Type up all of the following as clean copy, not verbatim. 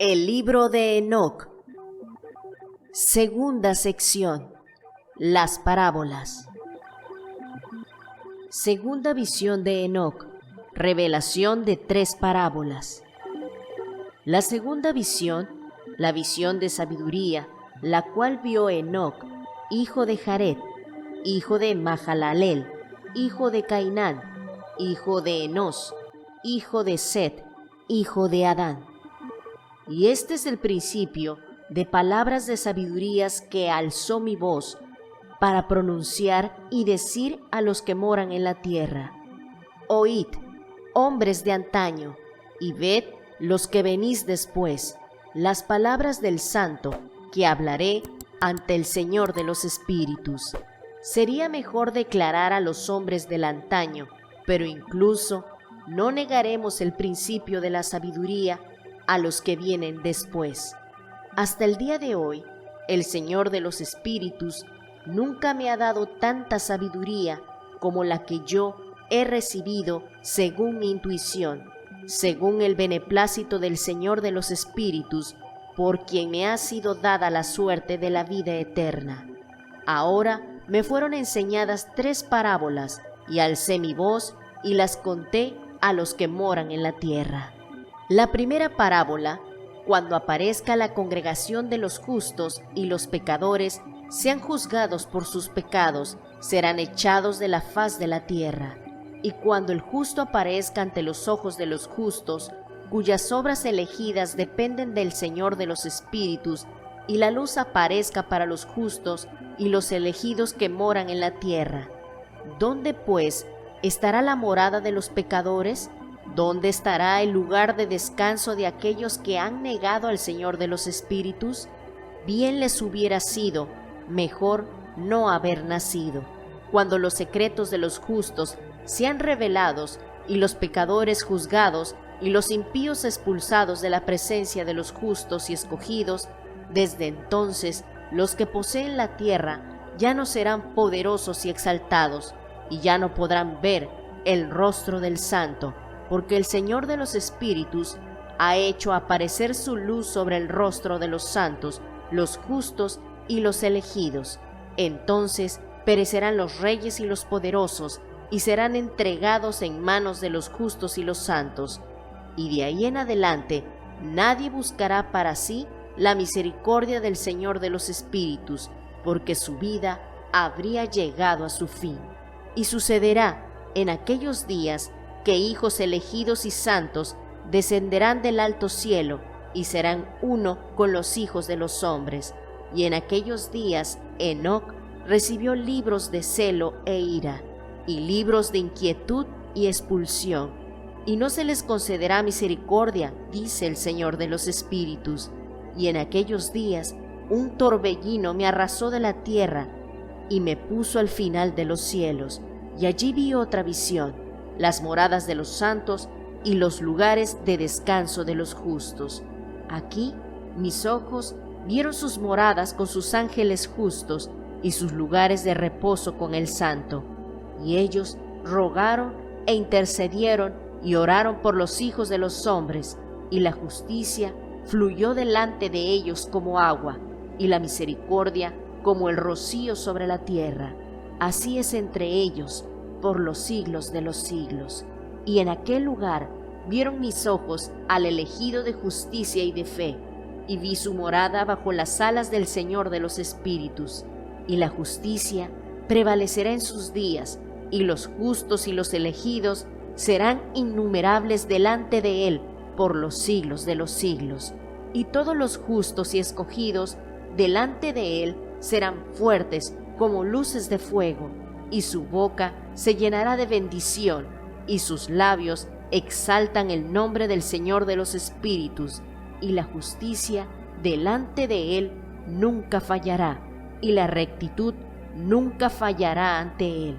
El libro de Enoc. Segunda sección. Las parábolas. Segunda visión de Enoc. Revelación de 3 parábolas. La segunda visión, la visión de sabiduría, la cual vio Enoc, hijo de Jared, hijo de Mahalaleel, hijo de Cainán, hijo de Enos, hijo de Set, hijo de Adán. Y este es el principio de palabras de sabidurías que alzó mi voz para pronunciar y decir a los que moran en la tierra: Oíd, hombres de antaño, y ved los que venís después, las palabras del Santo que hablaré ante el Señor de los Espíritus. Sería mejor declarar a los hombres del antaño, pero incluso no negaremos el principio de la sabiduría a los que vienen después. Hasta el día de hoy, el Señor de los Espíritus nunca me ha dado tanta sabiduría como la que yo he recibido según mi intuición, según el beneplácito del Señor de los Espíritus, por quien me ha sido dada la suerte de la vida eterna. Ahora me fueron enseñadas 3 parábolas, y alcé mi voz y las conté a los que moran en la tierra. La primera parábola: cuando aparezca la congregación de los justos y los pecadores sean juzgados por sus pecados, serán echados de la faz de la tierra. Y cuando el justo aparezca ante los ojos de los justos, cuyas obras elegidas dependen del Señor de los Espíritus, y la luz aparezca para los justos y los elegidos que moran en la tierra. ¿Dónde, pues, estará la morada de los pecadores? ¿Dónde estará el lugar de descanso de aquellos que han negado al Señor de los Espíritus? Bien les hubiera sido mejor no haber nacido. Cuando los secretos de los justos sean revelados, y los pecadores juzgados, y los impíos expulsados de la presencia de los justos y escogidos, desde entonces los que poseen la tierra ya no serán poderosos y exaltados, y ya no podrán ver el rostro del Santo, porque el Señor de los Espíritus ha hecho aparecer su luz sobre el rostro de los santos, los justos y los elegidos. Entonces perecerán los reyes y los poderosos, y serán entregados en manos de los justos y los santos. Y de ahí en adelante nadie buscará para sí la misericordia del Señor de los Espíritus, porque su vida habría llegado a su fin. Y sucederá en aquellos días que hijos elegidos y santos descenderán del alto cielo y serán uno con los hijos de los hombres. Y en aquellos días Enoc recibió libros de celo e ira, y libros de inquietud y expulsión. Y no se les concederá misericordia, dice el Señor de los Espíritus. Y en aquellos días un torbellino me arrasó de la tierra y me puso al final de los cielos. Y allí vi otra visión: las moradas de los santos y los lugares de descanso de los justos. Aquí mis ojos vieron sus moradas con sus ángeles justos y sus lugares de reposo con el Santo. Y ellos rogaron e intercedieron y oraron por los hijos de los hombres, y la justicia fluyó delante de ellos como agua, y la misericordia como el rocío sobre la tierra. Así es entre ellos por los siglos de los siglos. Y en aquel lugar vieron mis ojos al elegido de justicia y de fe, y vi su morada bajo las alas del Señor de los Espíritus. Y la justicia prevalecerá en sus días, y los justos y los elegidos serán innumerables delante de él por los siglos de los siglos. Y todos los justos y escogidos delante de él serán fuertes como luces de fuego, y su boca se llenará de bendición, y sus labios exaltan el nombre del Señor de los Espíritus, y la justicia delante de él nunca fallará, y la rectitud nunca fallará ante él.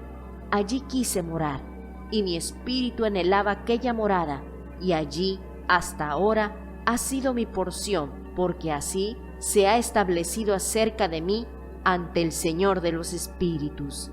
Allí quise morar, y mi espíritu anhelaba aquella morada, y allí hasta ahora ha sido mi porción, porque así se ha establecido acerca de mí ante el Señor de los Espíritus.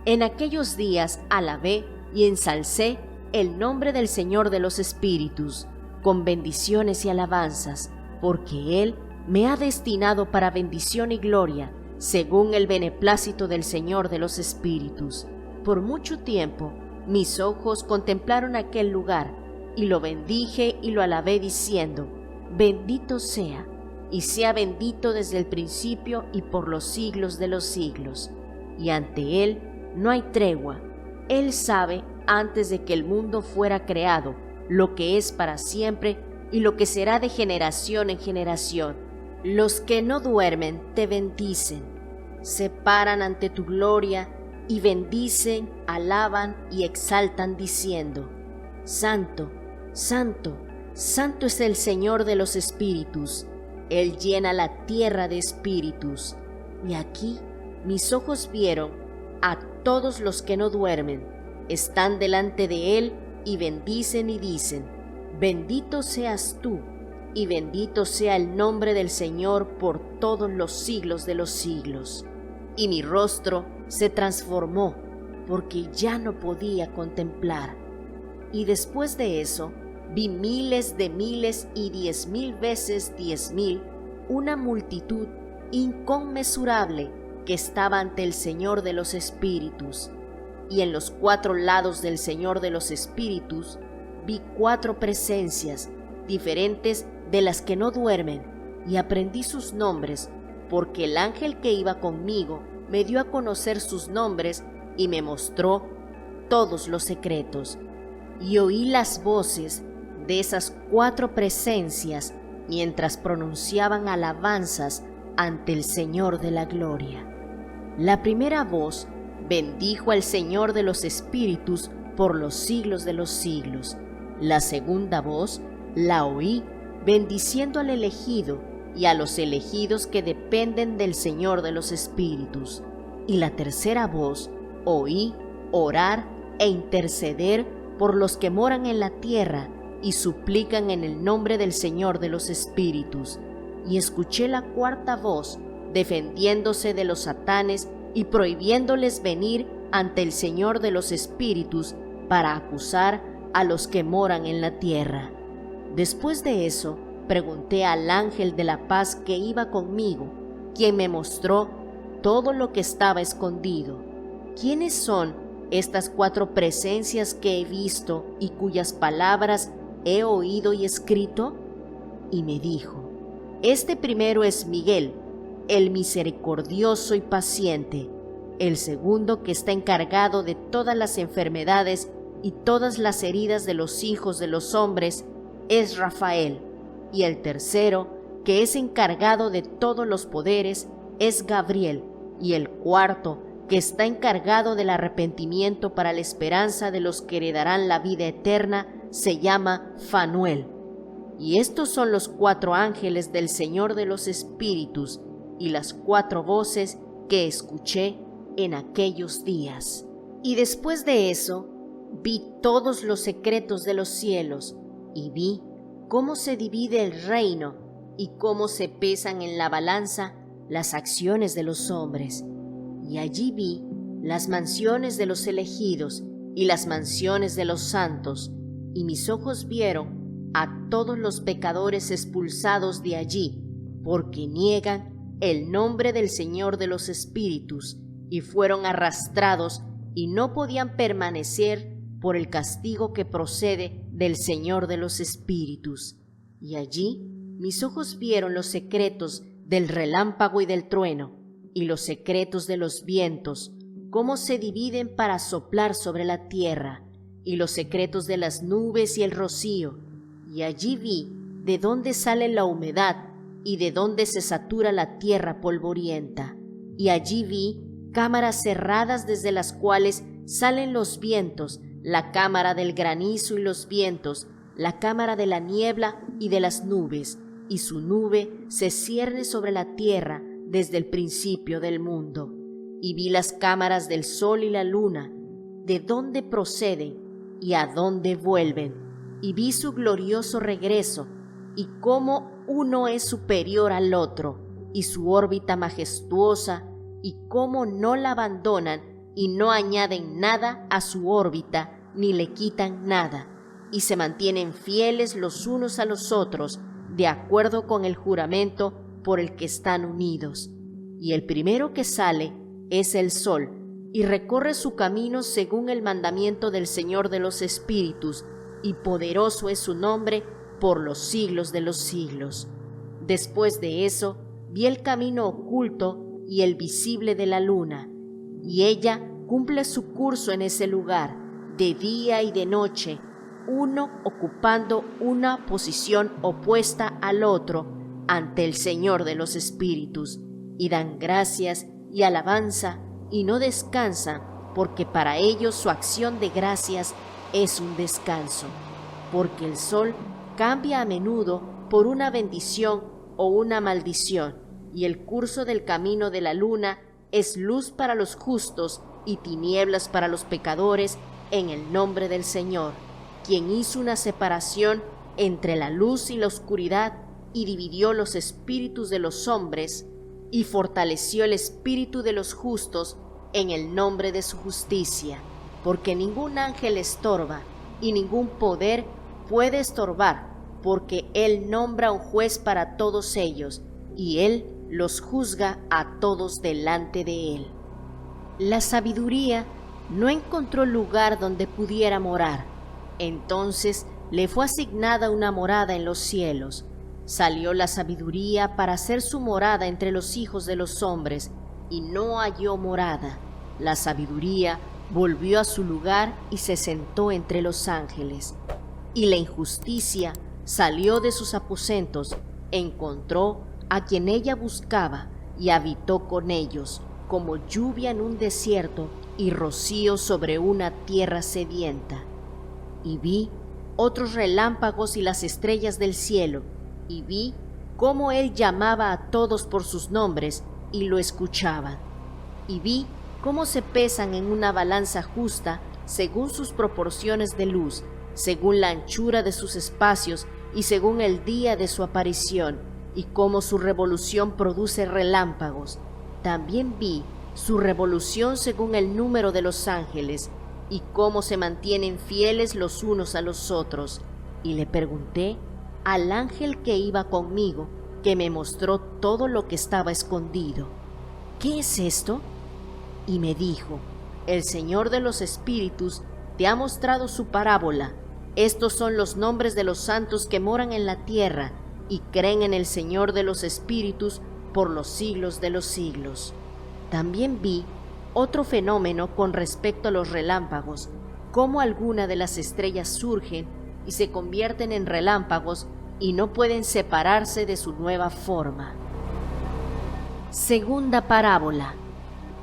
En aquellos días alabé y ensalcé el nombre del Señor de los Espíritus, con bendiciones y alabanzas, porque Él me ha destinado para bendición y gloria, según el beneplácito del Señor de los espíritus. Por mucho tiempo mis ojos contemplaron aquel lugar, y lo bendije y lo alabé diciendo: bendito sea, y sea bendito desde el principio y por los siglos de los siglos. Y ante Él no hay tregua. Él sabe antes de que el mundo fuera creado lo que es para siempre y lo que será de generación en generación. Los que no duermen te bendicen, se paran ante tu gloria y bendicen, alaban y exaltan diciendo: Santo, Santo, Santo es el Señor de los espíritus. Él llena la tierra de espíritus. Y aquí mis ojos vieron a todos los que no duermen. Están delante de Él y bendicen y dicen: bendito seas tú, y bendito sea el nombre del Señor por todos los siglos de los siglos. Y mi rostro se transformó, porque ya no podía contemplar. Y después de eso, vi miles de miles y 10,000 veces 10,000, una multitud inconmensurable que estaba ante el Señor de los espíritus. Y en los 4 lados del Señor de los espíritus vi 4 presencias diferentes de las que no duermen, y aprendí sus nombres, porque el ángel que iba conmigo me dio a conocer sus nombres y me mostró todos los secretos. Y oí las voces de esas 4 presencias mientras pronunciaban alabanzas ante el Señor de la gloria. La primera voz bendijo al Señor de los espíritus por los siglos de los siglos. La segunda voz la oí bendiciendo al elegido y a los elegidos que dependen del Señor de los espíritus. Y la tercera voz oí orar e interceder por los que moran en la tierra y suplican en el nombre del Señor de los espíritus. Y escuché la cuarta voz defendiéndose de los satanes y prohibiéndoles venir ante el Señor de los espíritus para acusar a los que moran en la tierra. Después de eso, pregunté al ángel de la paz que iba conmigo, quien me mostró todo lo que estaba escondido. ¿Quiénes son estas 4 presencias que he visto y cuyas palabras he oído y escrito? Y me dijo: este primero es Miguel, el misericordioso y paciente. El segundo, que está encargado de todas las enfermedades y todas las heridas de los hijos de los hombres, es Rafael. Y el tercero, que es encargado de todos los poderes, es Gabriel. Y el cuarto, que está encargado del arrepentimiento para la esperanza de los que heredarán la vida eterna, se llama Fanuel. Y estos son los 4 ángeles del Señor de los espíritus y las 4 voces que escuché en aquellos días. Y después de eso, vi todos los secretos de los cielos, y vi cómo se divide el reino y cómo se pesan en la balanza las acciones de los hombres. Y allí vi las mansiones de los elegidos y las mansiones de los santos, y mis ojos vieron a todos los pecadores expulsados de allí, porque niegan el nombre del Señor de los espíritus, y fueron arrastrados y no podían permanecer por el castigo que procede del Señor de los espíritus. Y allí mis ojos vieron los secretos del relámpago y del trueno, y los secretos de los vientos, cómo se dividen para soplar sobre la tierra, y los secretos de las nubes y el rocío. Y allí vi de dónde sale la humedad y de dónde se satura la tierra polvorienta. Y allí vi cámaras cerradas desde las cuales salen los vientos, la cámara del granizo y los vientos, la cámara de la niebla y de las nubes, y su nube se cierne sobre la tierra desde el principio del mundo. Y vi las cámaras del sol y la luna, de dónde proceden y a dónde vuelven, y vi su glorioso regreso, y cómo uno es superior al otro, y su órbita majestuosa, y cómo no la abandonan y no añaden nada a su órbita, ni le quitan nada, y se mantienen fieles los unos a los otros, de acuerdo con el juramento por el que están unidos. Y el primero que sale es el sol, y recorre su camino según el mandamiento del Señor de los espíritus, y poderoso es su nombre por los siglos de los siglos. Después de eso, vi el camino oculto y el visible de la luna, y ella cumple su curso en ese lugar, de día y de noche, uno ocupando una posición opuesta al otro ante el Señor de los espíritus, y dan gracias y alabanza, y no descansan, porque para ellos su acción de gracias es un descanso, porque el sol cambia a menudo por una bendición o una maldición, y el curso del camino de la luna es luz para los justos y tinieblas para los pecadores, en el nombre del Señor, quien hizo una separación entre la luz y la oscuridad, y dividió los espíritus de los hombres, y fortaleció el espíritu de los justos en el nombre de su justicia, porque ningún ángel estorba, y ningún poder puede estorbar, porque Él nombra un juez para todos ellos, y Él los juzga a todos delante de Él. La sabiduría no encontró lugar donde pudiera morar. Entonces le fue asignada una morada en los cielos. Salió la sabiduría para hacer su morada entre los hijos de los hombres, y no halló morada. La sabiduría volvió a su lugar y se sentó entre los ángeles. Y la injusticia salió de sus aposentos, encontró a quien ella buscaba y habitó con ellos, como lluvia en un desierto y rocío sobre una tierra sedienta. Y vi otros relámpagos y las estrellas del cielo, y vi cómo él llamaba a todos por sus nombres y lo escuchaban. Y vi cómo se pesan en una balanza justa según sus proporciones de luz, según la anchura de sus espacios y según el día de su aparición, y cómo su revolución produce relámpagos. También vi su revolución según el número de los ángeles, y cómo se mantienen fieles los unos a los otros. Y le pregunté al ángel que iba conmigo, que me mostró todo lo que estaba escondido: ¿qué es esto? Y me dijo: el Señor de los espíritus te ha mostrado su parábola. Estos son los nombres de los santos que moran en la tierra y creen en el Señor de los espíritus por los siglos de los siglos. También vi otro fenómeno con respecto a los relámpagos, cómo algunas de las estrellas surgen y se convierten en relámpagos y no pueden separarse de su nueva forma. Segunda parábola: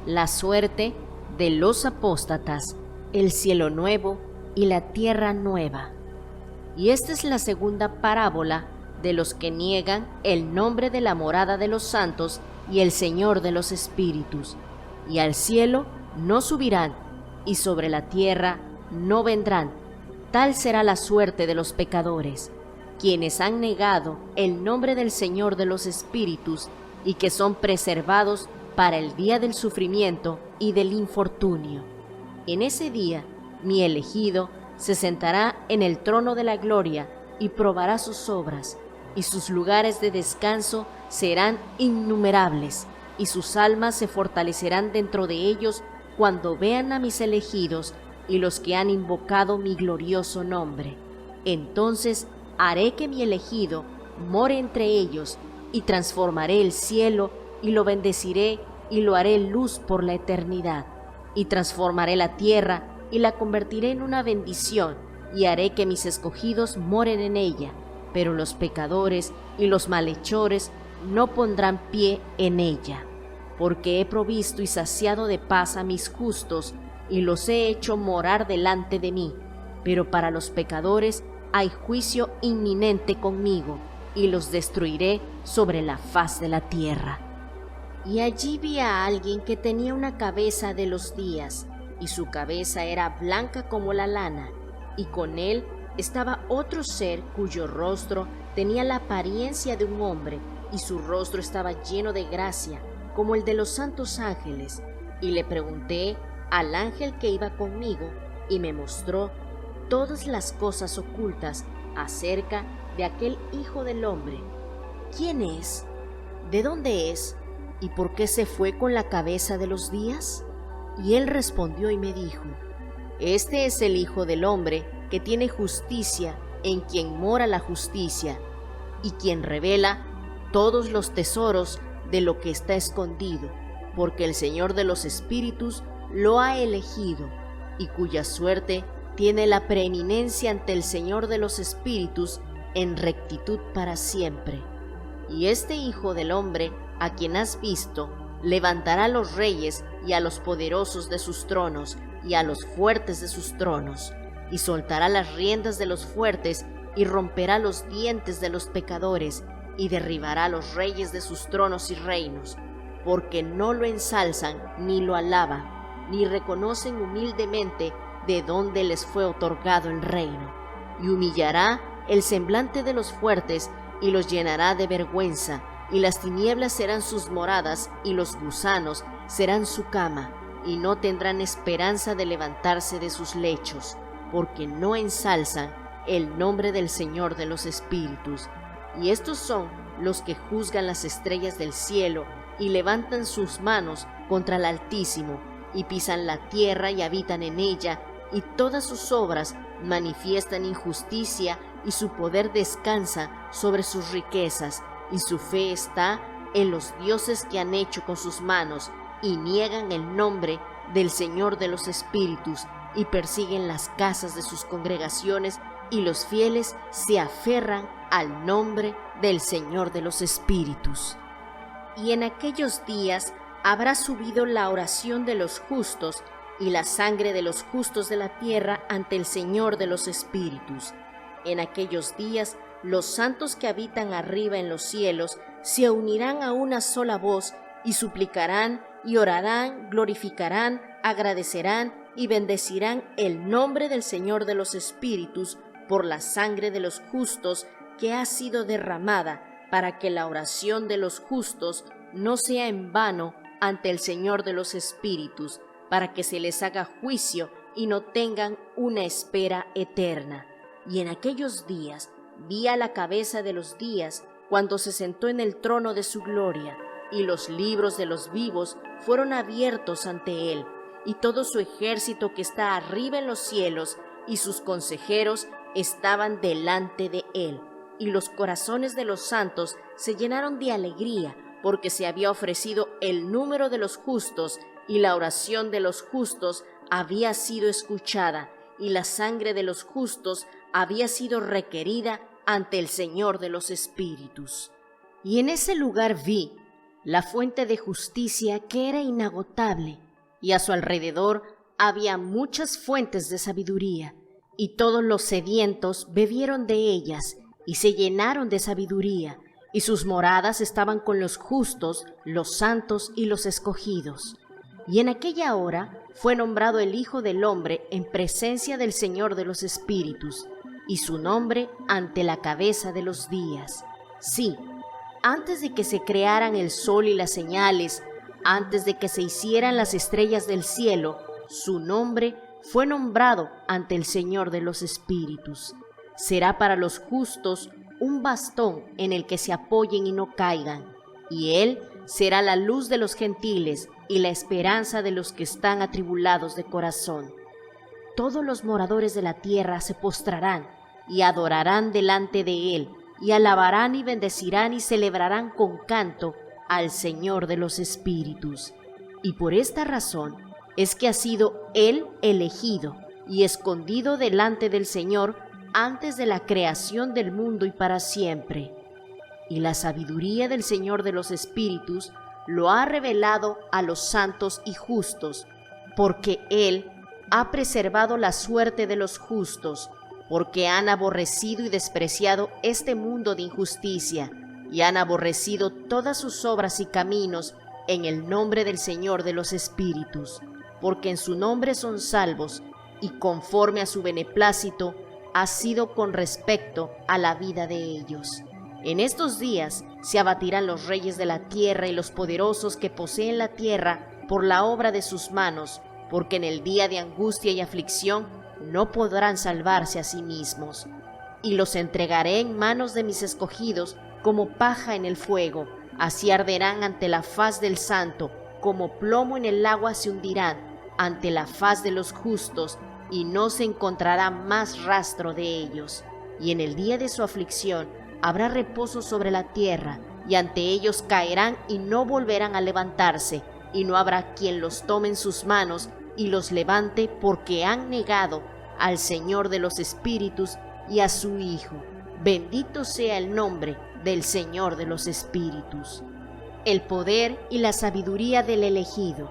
la suerte de los apóstatas, el cielo nuevo y la tierra nueva. Y esta es la segunda parábola de los que niegan el nombre de la morada de los santos y el Señor de los espíritus. Y al cielo no subirán, y sobre la tierra no vendrán. Tal será la suerte de los pecadores, quienes han negado el nombre del Señor de los espíritus, y que son preservados para el día del sufrimiento y del infortunio. En ese día, mi elegido se sentará en el trono de la gloria y probará sus obras, y sus lugares de descanso serán innumerables, y sus almas se fortalecerán dentro de ellos cuando vean a mis elegidos y los que han invocado mi glorioso nombre. Entonces haré que mi elegido more entre ellos, y transformaré el cielo y lo bendeciré y lo haré luz por la eternidad. Y transformaré la tierra y la convertiré en una bendición, y haré que mis escogidos moren en ella, pero los pecadores y los malhechores no pondrán pie en ella, porque he provisto y saciado de paz a mis justos, y los he hecho morar delante de mí. Pero para los pecadores hay juicio inminente conmigo, y los destruiré sobre la faz de la tierra. Y allí vi a alguien que tenía una cabeza de los días, y su cabeza era blanca como la lana, y con él estaba otro ser cuyo rostro tenía la apariencia de un hombre, y su rostro estaba lleno de gracia, como el de los santos ángeles. Y le pregunté al ángel que iba conmigo, y me mostró todas las cosas ocultas acerca de aquel Hijo del Hombre: ¿quién es? ¿De dónde es? ¿Y por qué se fue con la cabeza de los días? Y él respondió y me dijo: Este es el Hijo del Hombre, que tiene justicia, en quien mora la justicia, y quien revela todos los tesoros de lo que está escondido, porque el Señor de los Espíritus lo ha elegido, y cuya suerte tiene la preeminencia ante el Señor de los Espíritus en rectitud para siempre. Y este Hijo del Hombre, a quien has visto, levantará a los reyes y a los poderosos de sus tronos y a los fuertes de sus tronos, y soltará las riendas de los fuertes y romperá los dientes de los pecadores, y derribará a los reyes de sus tronos y reinos, porque no lo ensalzan ni lo alaban, ni reconocen humildemente de dónde les fue otorgado el reino. Y humillará el semblante de los fuertes y los llenará de vergüenza, y las tinieblas serán sus moradas, y los gusanos serán su cama, y no tendrán esperanza de levantarse de sus lechos, porque no ensalzan el nombre del Señor de los Espíritus. Y estos son los que juzgan las estrellas del cielo, y levantan sus manos contra el Altísimo, y pisan la tierra y habitan en ella, y todas sus obras manifiestan injusticia, y su poder descansa sobre sus riquezas, y su fe está en los dioses que han hecho con sus manos, y niegan el nombre del Señor de los Espíritus, y persiguen las casas de sus congregaciones, y los fieles se aferran al nombre del Señor de los Espíritus. Y en aquellos días habrá subido la oración de los justos y la sangre de los justos de la tierra ante el Señor de los Espíritus. En aquellos días los santos que habitan arriba en los cielos se unirán a una sola voz y suplicarán y orarán, glorificarán, agradecerán y bendecirán el nombre del Señor de los Espíritus por la sangre de los justos que ha sido derramada, para que la oración de los justos no sea en vano ante el Señor de los Espíritus, para que se les haga juicio y no tengan una espera eterna. Y en aquellos días vi a la cabeza de los días cuando se sentó en el trono de su gloria, y los libros de los vivos fueron abiertos ante él, y todo su ejército que está arriba en los cielos y sus consejeros estaban delante de él. Y los corazones de los santos se llenaron de alegría, porque se había ofrecido el número de los justos, y la oración de los justos había sido escuchada, y la sangre de los justos había sido requerida ante el Señor de los Espíritus. Y en ese lugar vi la fuente de justicia que era inagotable, y a su alrededor había muchas fuentes de sabiduría, y todos los sedientos bebieron de ellas, y se llenaron de sabiduría, y sus moradas estaban con los justos, los santos y los escogidos. Y en aquella hora fue nombrado el Hijo del Hombre en presencia del Señor de los Espíritus, y su nombre ante la cabeza de los días. Sí, antes de que se crearan el sol y las señales, antes de que se hicieran las estrellas del cielo, su nombre fue nombrado ante el Señor de los Espíritus. Será para los justos un bastón en el que se apoyen y no caigan, y él será la luz de los gentiles y la esperanza de los que están atribulados de corazón. Todos los moradores de la tierra se postrarán y adorarán delante de él, y alabarán y bendecirán y celebrarán con canto al Señor de los Espíritus. Y por esta razón es que ha sido él elegido y escondido delante del Señor antes de la creación del mundo y para siempre. Y la sabiduría del Señor de los Espíritus lo ha revelado a los santos y justos, porque él ha preservado la suerte de los justos, porque han aborrecido y despreciado este mundo de injusticia, y han aborrecido todas sus obras y caminos en el nombre del Señor de los Espíritus, porque en su nombre son salvos, y conforme a su beneplácito ha sido con respecto a la vida de ellos. En estos días se abatirán los reyes de la tierra y los poderosos que poseen la tierra por la obra de sus manos, porque en el día de angustia y aflicción no podrán salvarse a sí mismos. y los entregaré en manos de mis escogidos como paja en el fuego. Así arderán ante la faz del santo, como plomo en el agua se hundirán ante la faz de los justos, y no se encontrará más rastro de ellos. Y en el día de su aflicción habrá reposo sobre la tierra, y ante ellos caerán y no volverán a levantarse, y no habrá quien los tome en sus manos y los levante, porque han negado al Señor de los espíritus y a su Hijo. Bendito sea el nombre del Señor de los espíritus. El poder y la sabiduría del elegido.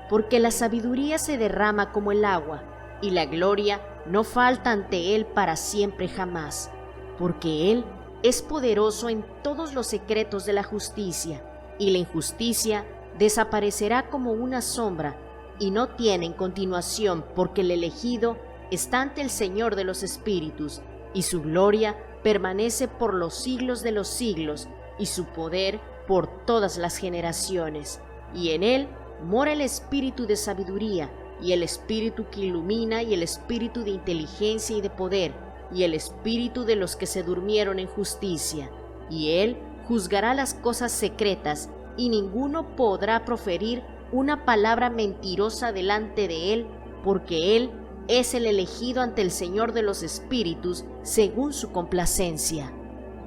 Porque la sabiduría se derrama como el agua, y la gloria no falta ante él para siempre jamás. Porque él es poderoso en todos los secretos de la justicia, y la injusticia desaparecerá como una sombra, y no tiene en continuación, porque el elegido está ante el Señor de los espíritus, y su gloria permanece por los siglos de los siglos, y su poder por todas las generaciones. Y en él mora el espíritu de sabiduría, y el espíritu que ilumina, y el espíritu de inteligencia y de poder, y el espíritu de los que se durmieron en justicia. Y él juzgará las cosas secretas, y ninguno podrá proferir una palabra mentirosa delante de él, porque él es el elegido ante el Señor de los espíritus según su complacencia.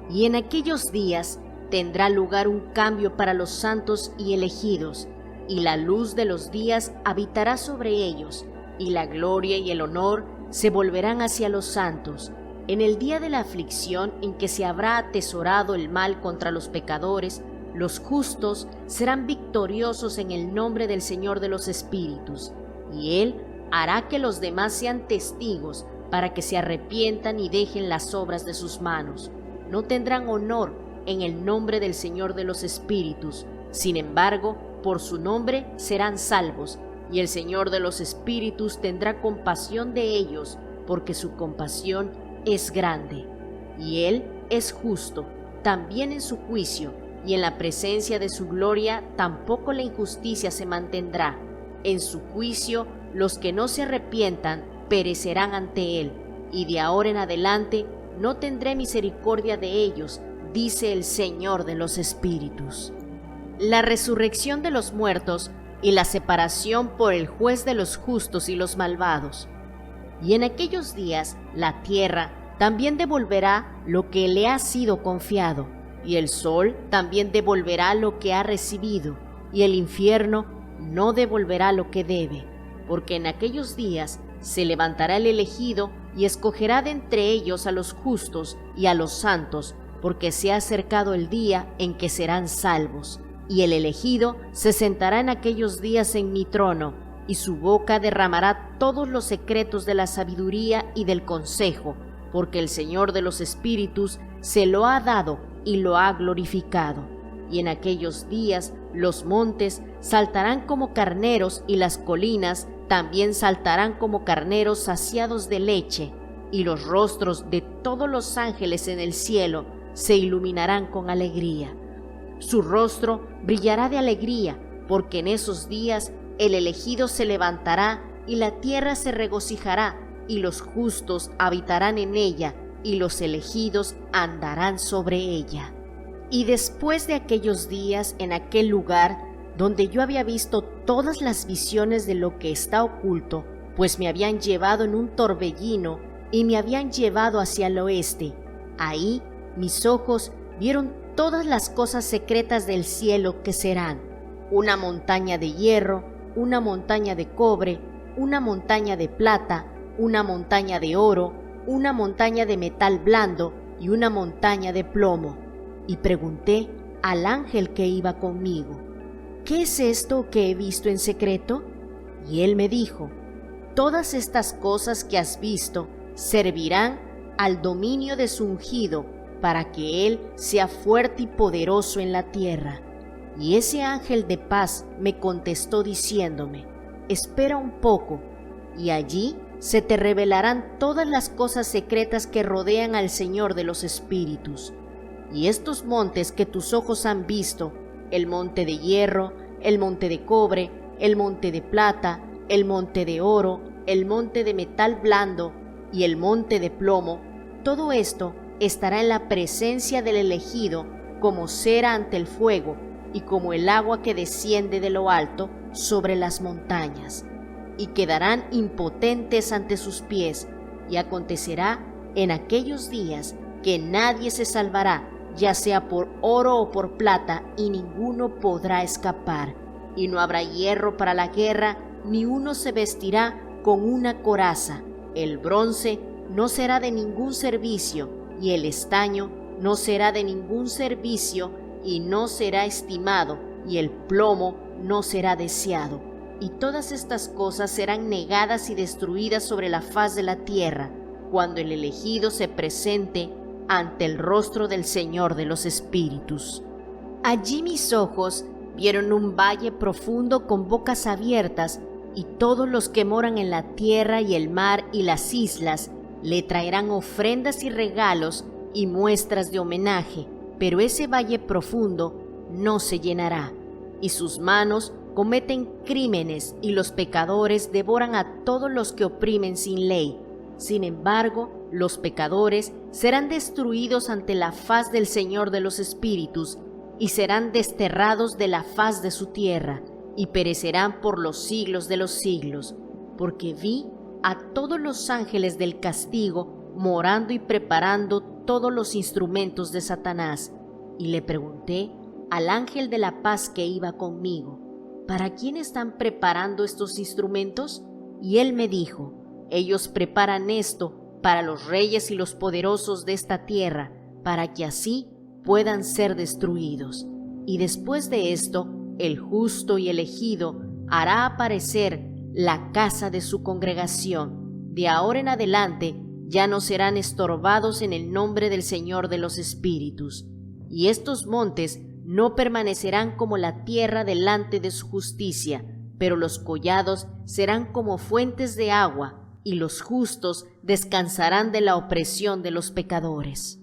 Y en aquellos días tendrá lugar un cambio para los santos y elegidos, y la luz de los días habitará sobre ellos, y la gloria y el honor se volverán hacia los santos. En el día de la aflicción en que se habrá atesorado el mal contra los pecadores, los justos serán victoriosos en el nombre del Señor de los espíritus, y Él hará que los demás sean testigos para que se arrepientan y dejen las obras de sus manos. No tendrán honor en el nombre del Señor de los espíritus, sin embargo, por su nombre serán salvos, y el Señor de los espíritus tendrá compasión de ellos, porque su compasión es grande. Y Él es justo, también en su juicio, y en la presencia de su gloria tampoco la injusticia se mantendrá. En su juicio los que no se arrepientan perecerán ante Él, y de ahora en adelante no tendré misericordia de ellos, dice el Señor de los espíritus. La resurrección de los muertos y la separación por el juez de los justos y los malvados. Y en aquellos días la tierra también devolverá lo que le ha sido confiado, y el sol también devolverá lo que ha recibido, y el infierno no devolverá lo que debe, porque en aquellos días se levantará el elegido y escogerá de entre ellos a los justos y a los santos, porque se ha acercado el día en que serán salvos. Y el elegido se sentará en aquellos días en mi trono, y su boca derramará todos los secretos de la sabiduría y del consejo, porque el Señor de los espíritus se lo ha dado y lo ha glorificado. Y en aquellos días los montes saltarán como carneros, y las colinas también saltarán como carneros saciados de leche, y los rostros de todos los ángeles en el cielo se iluminarán con alegría. Su rostro brillará de alegría, porque en esos días el elegido se levantará, y la tierra se regocijará, y los justos habitarán en ella, y los elegidos andarán sobre ella. Y después de aquellos días, en aquel lugar donde yo había visto todas las visiones de lo que está oculto, pues me habían llevado en un torbellino y me habían llevado hacia el oeste. Ahí mis ojos vieron todas las cosas secretas del cielo que serán: una montaña de hierro, una montaña de cobre, una montaña de plata, una montaña de oro, una montaña de metal blando y una montaña de plomo. Y pregunté al ángel que iba conmigo: ¿qué es esto que he visto en secreto? Y él me dijo: todas estas cosas que has visto servirán al dominio de su ungido, para que él sea fuerte y poderoso en la tierra. Y ese ángel de paz me contestó diciéndome: espera un poco, y allí se te revelarán todas las cosas secretas que rodean al Señor de los espíritus. Y estos montes que tus ojos han visto, el monte de hierro, el monte de cobre, el monte de plata, el monte de oro, el monte de metal blando y el monte de plomo, Todo esto estará en la presencia del elegido como cera ante el fuego y como el agua que desciende de lo alto sobre las montañas, y quedarán impotentes ante sus pies, y acontecerá en aquellos días que nadie se salvará, ya sea por oro o por plata, y ninguno podrá escapar, y no habrá hierro para la guerra, ni uno se vestirá con una coraza. El bronce no será de ningún servicio, y el estaño no será de ningún servicio, y no será estimado, y el plomo no será deseado. Y todas estas cosas serán negadas y destruidas sobre la faz de la tierra, cuando el elegido se presente ante el rostro del Señor de los espíritus. Allí mis ojos vieron un valle profundo con bocas abiertas, y todos los que moran en la tierra y el mar y las islas le traerán ofrendas y regalos y muestras de homenaje, pero ese valle profundo no se llenará, y sus manos cometen crímenes, y los pecadores devoran a todos los que oprimen sin ley. Sin embargo, los pecadores serán destruidos ante la faz del Señor de los espíritus, y serán desterrados de la faz de su tierra, y perecerán por los siglos de los siglos, porque vi a todos los ángeles del castigo morando y preparando todos los instrumentos de Satanás. Y le pregunté al ángel de la paz que iba conmigo: ¿para quién están preparando estos instrumentos? Y él me dijo: ellos preparan esto para los reyes y los poderosos de esta tierra, para que así puedan ser destruidos. Y después de esto, el justo y elegido hará aparecer la casa de su congregación. De ahora en adelante ya no serán estorbados en el nombre del Señor de los espíritus. Y estos montes no permanecerán como la tierra delante de su justicia, pero los collados serán como fuentes de agua, y los justos descansarán de la opresión de los pecadores.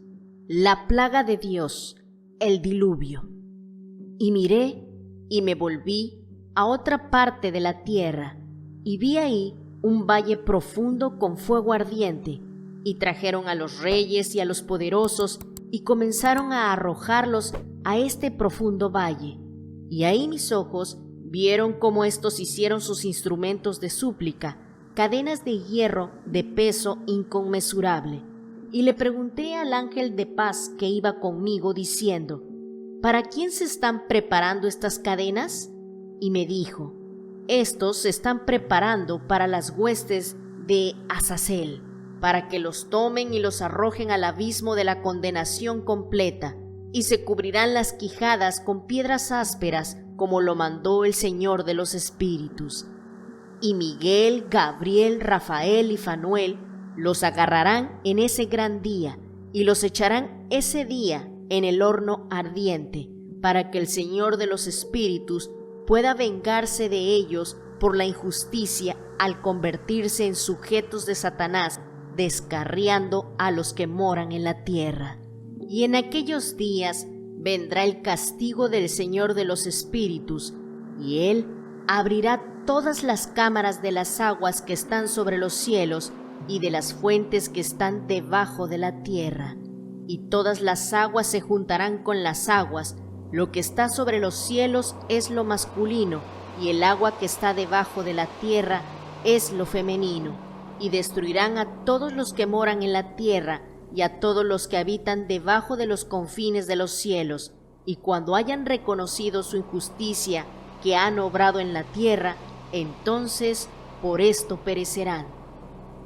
La plaga de Dios, el diluvio. Y miré y me volví a otra parte de la tierra, y vi ahí un valle profundo con fuego ardiente, y trajeron a los reyes y a los poderosos, y comenzaron a arrojarlos a este profundo valle. Y ahí mis ojos vieron cómo éstos hicieron sus instrumentos de súplica, cadenas de hierro de peso inconmensurable. Y le pregunté al ángel de paz que iba conmigo, diciendo: ¿para quién se están preparando estas cadenas? Y me dijo: estos se están preparando para las huestes de Azazel, para que los tomen y los arrojen al abismo de la condenación completa, y se cubrirán las quijadas con piedras ásperas, como lo mandó el Señor de los espíritus. Y Miguel, Gabriel, Rafael y Fanuel los agarrarán en ese gran día, y los echarán ese día en el horno ardiente, para que el Señor de los espíritus pueda vengarse de ellos por la injusticia al convertirse en sujetos de Satanás, descarriando a los que moran en la tierra. Y en aquellos días vendrá el castigo del Señor de los espíritus, y Él abrirá todas las cámaras de las aguas que están sobre los cielos y de las fuentes que están debajo de la tierra. Y todas las aguas se juntarán con las aguas. Lo que está sobre los cielos es lo masculino, y el agua que está debajo de la tierra es lo femenino. Y destruirán a todos los que moran en la tierra, y a todos los que habitan debajo de los confines de los cielos. Y cuando hayan reconocido su injusticia que han obrado en la tierra, entonces por esto perecerán.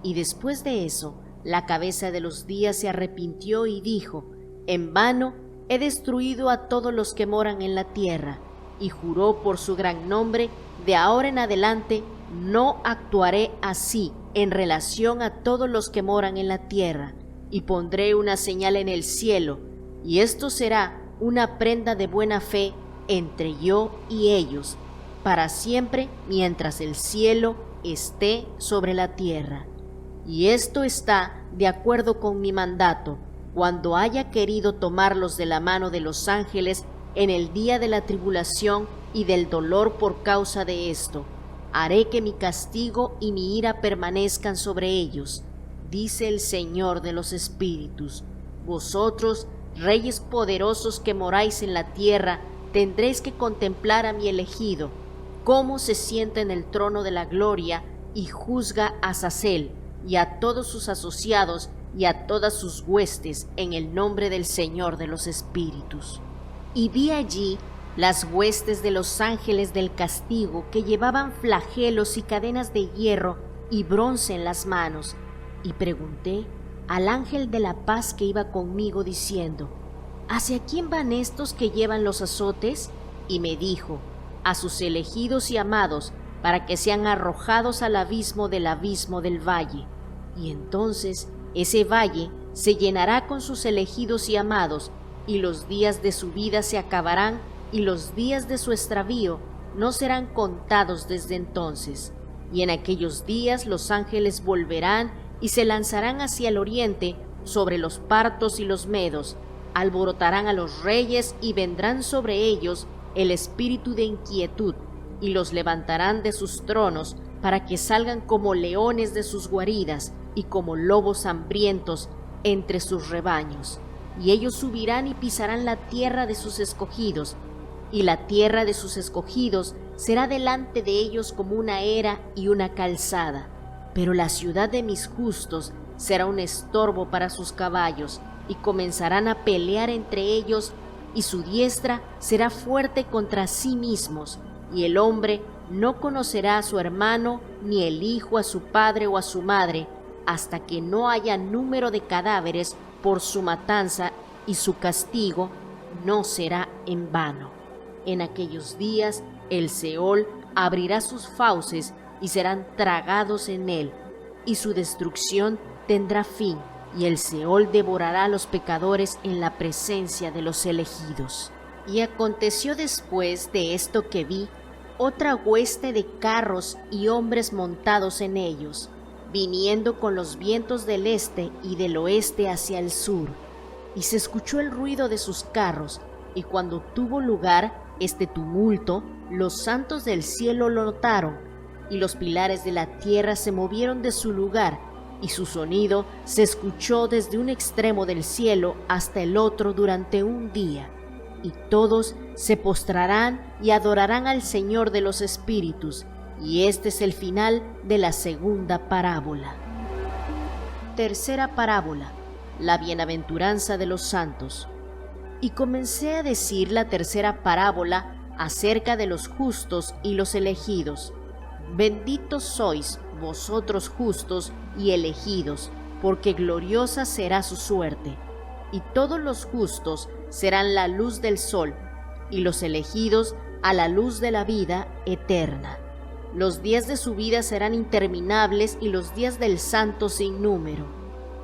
Y después de eso, la cabeza de los días se arrepintió y dijo: en vano he destruido a todos los que moran en la tierra. Y juró por su gran nombre: de ahora en adelante no actuaré así en relación a todos los que moran en la tierra. Y pondré una señal en el cielo, y esto será una prenda de buena fe entre yo y ellos, para siempre mientras el cielo esté sobre la tierra. Y esto está de acuerdo con mi mandato, cuando haya querido tomarlos de la mano de los ángeles en el día de la tribulación y del dolor por causa de esto. Haré que mi castigo y mi ira permanezcan sobre ellos. dice el Señor de los espíritus. Vosotros, reyes poderosos que moráis en la tierra, tendréis que contemplar a mi elegido, cómo se sienta en el trono de la gloria y juzga a Azazel y a todos sus asociados y a todas sus huestes en el nombre del Señor de los espíritus. Y vi allí las huestes de los ángeles del castigo que llevaban flagelos y cadenas de hierro y bronce en las manos, y pregunté al ángel de la paz que iba conmigo diciendo: ¿hacia quién van estos que llevan los azotes? Y me dijo: a sus elegidos y amados, para que sean arrojados al abismo del valle. Y entonces ese valle se llenará con sus elegidos y amados, y los días de su vida se acabarán, y los días de su extravío no serán contados desde entonces. Y en aquellos días los ángeles volverán y se lanzarán hacia el oriente sobre los partos y los medos, alborotarán a los reyes y vendrán sobre ellos el espíritu de inquietud, y los levantarán de sus tronos para que salgan como leones de sus guaridas y como lobos hambrientos entre sus rebaños. Y ellos subirán y pisarán la tierra de sus escogidos, y la tierra de sus escogidos será delante de ellos como una era y una calzada. Pero la ciudad de mis justos será un estorbo para sus caballos, y comenzarán a pelear entre ellos, y su diestra será fuerte contra sí mismos, y el hombre no conocerá a su hermano, ni el hijo a su padre o a su madre, hasta que no haya número de cadáveres por su matanza, y su castigo no será en vano. En aquellos días el Seol abrirá sus fauces y serán tragados en él, y su destrucción tendrá fin, y el Seol devorará a los pecadores en la presencia de los elegidos. Y aconteció después de esto que vi otra hueste de carros y hombres montados en ellos, viniendo con los vientos del este y del oeste hacia el sur. Y se escuchó el ruido de sus carros, y cuando tuvo lugar este tumulto, los santos del cielo lo notaron, y los pilares de la tierra se movieron de su lugar, y su sonido se escuchó desde un extremo del cielo hasta el otro durante un día. Y todos se postrarán y adorarán al Señor de los espíritus, y este es el final de la segunda parábola. Tercera parábola: la bienaventuranza de los santos. Y comencé a decir la tercera parábola acerca de los justos y los elegidos. Benditos sois vosotros justos y elegidos, porque gloriosa será su suerte. Y todos los justos serán la luz del sol, y los elegidos a la luz de la vida eterna. Los días de su vida serán interminables, y los días del santo sin número.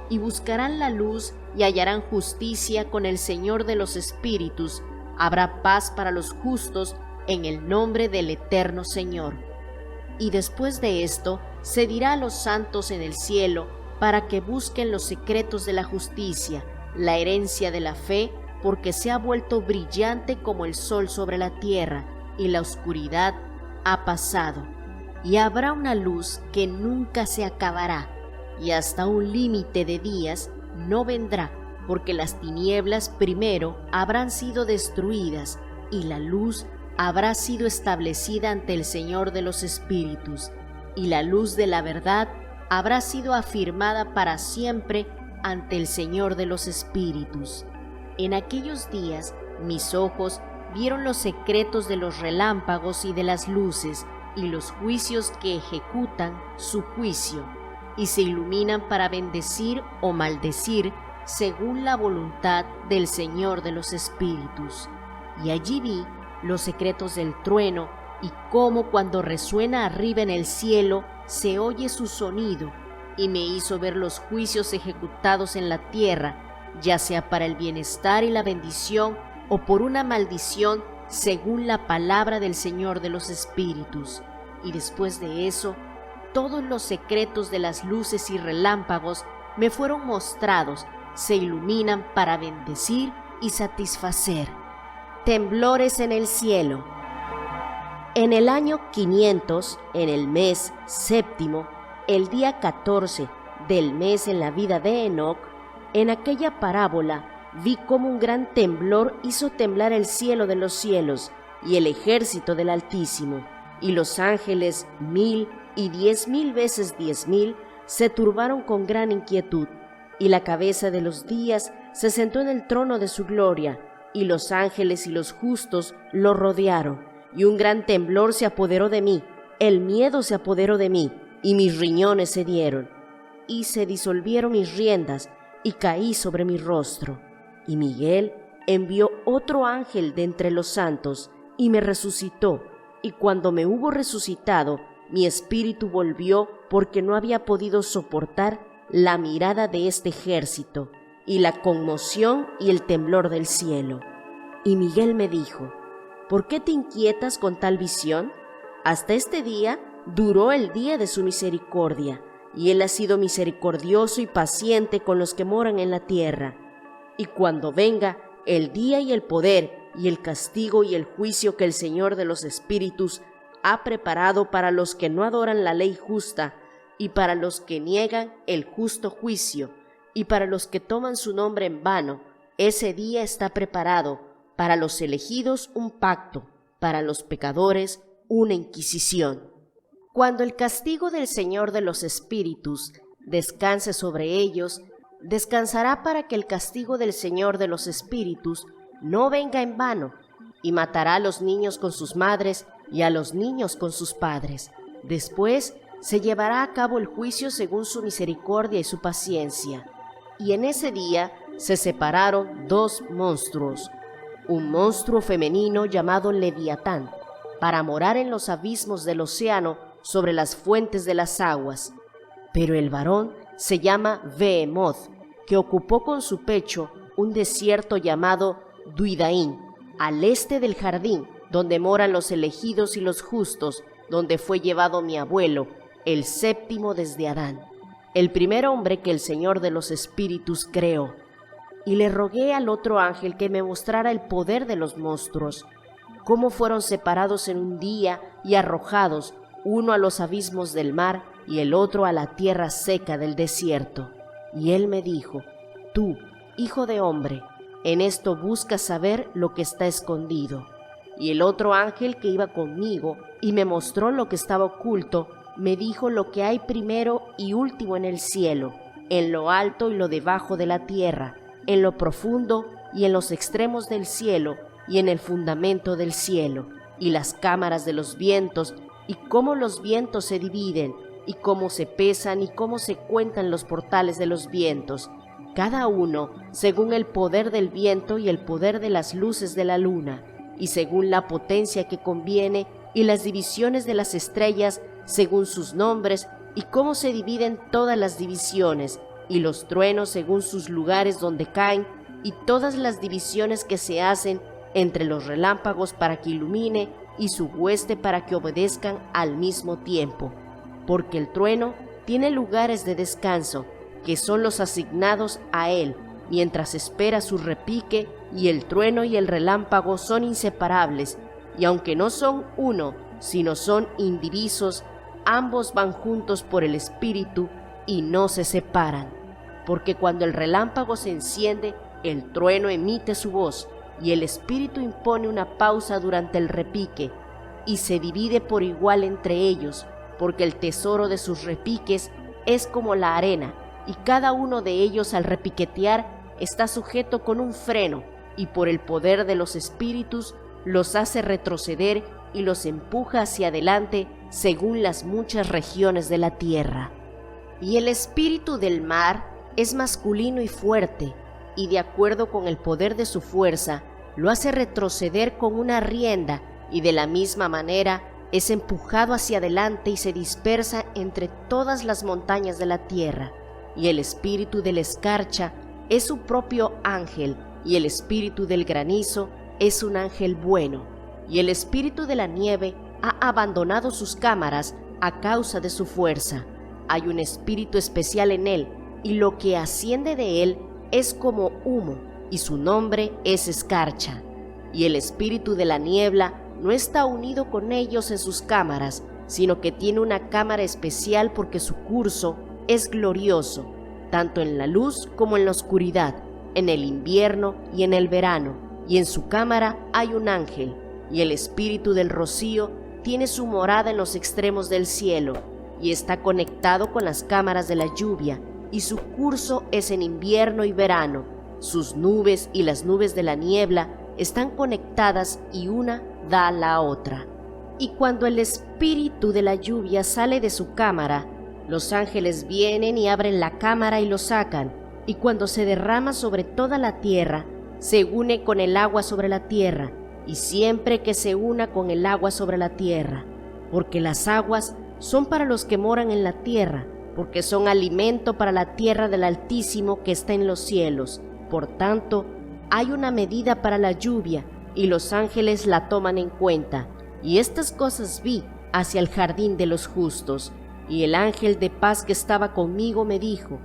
Y buscarán la luz y hallarán justicia con el Señor de los espíritus. Habrá paz para los justos en el nombre del eterno Señor. Y después de esto se dirá a los santos en el cielo para que busquen los secretos de la justicia, la herencia de la fe, porque se ha vuelto brillante como el sol sobre la tierra, y la oscuridad ha pasado. Y habrá una luz que nunca se acabará, y hasta un límite de días no vendrá, porque las tinieblas primero habrán sido destruidas, y la luz habrá sido establecida ante el Señor de los espíritus, y la luz de la verdad habrá sido afirmada para siempre ante el Señor de los espíritus. En aquellos días mis ojos vieron los secretos de los relámpagos y de las luces, y los juicios que ejecutan su juicio, y se iluminan para bendecir o maldecir según la voluntad del Señor de los espíritus. Y allí vi los secretos del trueno, y cómo cuando resuena arriba en el cielo se oye su sonido, y me hizo ver los juicios ejecutados en la tierra, ya sea para el bienestar y la bendición, o por una maldición, según la palabra del Señor de los espíritus. Y después de eso, todos los secretos de las luces y relámpagos me fueron mostrados, se iluminan para bendecir y satisfacer. Temblores en el cielo. En el año 500, en el mes séptimo, el día 14, del mes en la vida de Enoc, en aquella parábola vi cómo un gran temblor hizo temblar el cielo de los cielos y el ejército del Altísimo, y los ángeles 1000 y 10.000 veces 10.000 se turbaron con gran inquietud, y la cabeza de los días se sentó en el trono de su gloria, y los ángeles y los justos lo rodearon, y un gran temblor se apoderó de mí, el miedo se apoderó de mí, y mis riñones se dieron, y se disolvieron mis riendas, y caí sobre mi rostro. Y Miguel envió otro ángel de entre los santos, y me resucitó, y cuando me hubo resucitado, mi espíritu volvió porque no había podido soportar la mirada de este ejército, y la conmoción y el temblor del cielo. Y Miguel me dijo: ¿por qué te inquietas con tal visión? Hasta este día duró el día de su misericordia, y él ha sido misericordioso y paciente con los que moran en la tierra. Y cuando venga el día y el poder y el castigo y el juicio que el Señor de los espíritus ha preparado para los que no adoran la ley justa y para los que niegan el justo juicio y para los que toman su nombre en vano, ese día está preparado para los elegidos un pacto, para los pecadores una inquisición. Cuando el castigo del Señor de los espíritus descanse sobre ellos, descansará para que el castigo del Señor de los espíritus no venga en vano, y matará a los niños con sus madres y a los niños con sus padres. Después se llevará a cabo el juicio según su misericordia y su paciencia. Y en ese día se separaron dos monstruos, un monstruo femenino llamado Leviatán, para morar en los abismos del océano sobre las fuentes de las aguas, pero el varón se llama Behemoth, que ocupó con su pecho un desierto llamado Duidaín, al este del jardín, donde moran los elegidos y los justos, donde fue llevado mi abuelo, el séptimo desde Adán, el primer hombre que el Señor de los espíritus creó. Y le rogué al otro ángel que me mostrara el poder de los monstruos, cómo fueron separados en un día y arrojados, uno a los abismos del mar y el otro a la tierra seca del desierto. Y él me dijo: tú, hijo de hombre, en esto buscas saber lo que está escondido. Y el otro ángel que iba conmigo y me mostró lo que estaba oculto, me dijo lo que hay primero y último en el cielo, en lo alto y lo debajo de la tierra, en lo profundo y en los extremos del cielo y en el fundamento del cielo, y las cámaras de los vientos, y cómo los vientos se dividen, y cómo se pesan y cómo se cuentan los portales de los vientos, cada uno según el poder del viento y el poder de las luces de la luna, y según la potencia que conviene, y las divisiones de las estrellas según sus nombres, y cómo se dividen todas las divisiones, y los truenos según sus lugares donde caen, y todas las divisiones que se hacen entre los relámpagos para que ilumine, y su hueste para que obedezcan al mismo tiempo. Porque el trueno tiene lugares de descanso, que son los asignados a él, mientras espera su repique, y el trueno y el relámpago son inseparables, y aunque no son uno, sino son indivisos, ambos van juntos por el espíritu y no se separan. Porque cuando el relámpago se enciende, el trueno emite su voz, y el espíritu impone una pausa durante el repique, y se divide por igual entre ellos, porque el tesoro de sus repiques es como la arena, y cada uno de ellos al repiquetear está sujeto con un freno, y por el poder de los espíritus los hace retroceder y los empuja hacia adelante según las muchas regiones de la tierra. Y el espíritu del mar es masculino y fuerte, y de acuerdo con el poder de su fuerza, lo hace retroceder con una rienda, y de la misma manera es empujado hacia adelante y se dispersa entre todas las montañas de la tierra. Y el espíritu de la escarcha es su propio ángel, y el espíritu del granizo es un ángel bueno. Y el espíritu de la nieve ha abandonado sus cámaras a causa de su fuerza. Hay un espíritu especial en él, y lo que asciende de él es como humo, y su nombre es escarcha. Y el espíritu de la niebla no está unido con ellos en sus cámaras, sino que tiene una cámara especial porque su curso es glorioso, tanto en la luz como en la oscuridad, en el invierno y en el verano, y en su cámara hay un ángel, y el espíritu del rocío tiene su morada en los extremos del cielo, y está conectado con las cámaras de la lluvia, y su curso es en invierno y verano. Sus nubes y las nubes de la niebla están conectadas y una da a la otra. Y cuando el espíritu de la lluvia sale de su cámara, los ángeles vienen y abren la cámara y lo sacan, y cuando se derrama sobre toda la tierra, se une con el agua sobre la tierra, y siempre que se una con el agua sobre la tierra, porque las aguas son para los que moran en la tierra, porque son alimento para la tierra del Altísimo que está en los cielos. Por tanto, hay una medida para la lluvia, y los ángeles la toman en cuenta. Y estas cosas vi hacia el jardín de los justos, y el ángel de paz que estaba conmigo me dijo: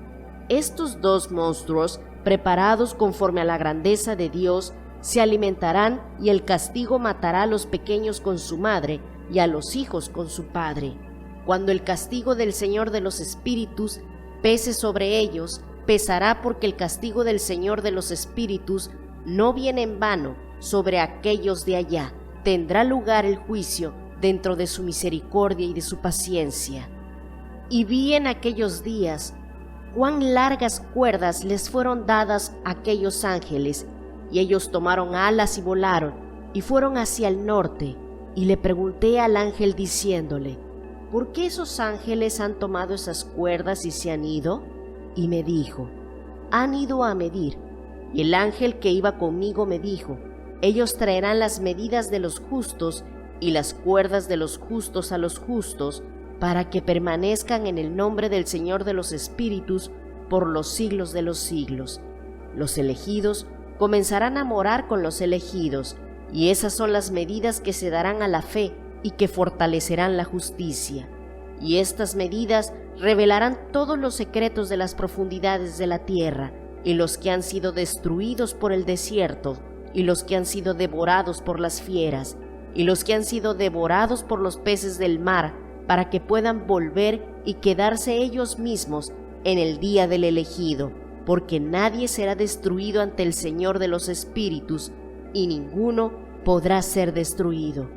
estos dos monstruos, preparados conforme a la grandeza de Dios, se alimentarán, y el castigo matará a los pequeños con su madre y a los hijos con su padre. Cuando el castigo del Señor de los espíritus pese sobre ellos, pesará, porque el castigo del Señor de los espíritus no viene en vano sobre aquellos de allá. Tendrá lugar el juicio dentro de su misericordia y de su paciencia. Y vi en aquellos días cuán largas cuerdas les fueron dadas a aquellos ángeles, y ellos tomaron alas y volaron, y fueron hacia el norte. Y le pregunté al ángel diciéndole: ¿por qué esos ángeles han tomado esas cuerdas y se han ido? Y me dijo: han ido a medir. Y el ángel que iba conmigo me dijo: ellos traerán las medidas de los justos y las cuerdas de los justos a los justos, para que permanezcan en el nombre del Señor de los espíritus por los siglos de los siglos. Los elegidos comenzarán a morar con los elegidos, y esas son las medidas que se darán a la fe y que fortalecerán la justicia. Y estas medidas revelarán todos los secretos de las profundidades de la tierra, y los que han sido destruidos por el desierto, y los que han sido devorados por las fieras, y los que han sido devorados por los peces del mar, para que puedan volver y quedarse ellos mismos en el día del elegido, porque nadie será destruido ante el Señor de los espíritus, y ninguno podrá ser destruido.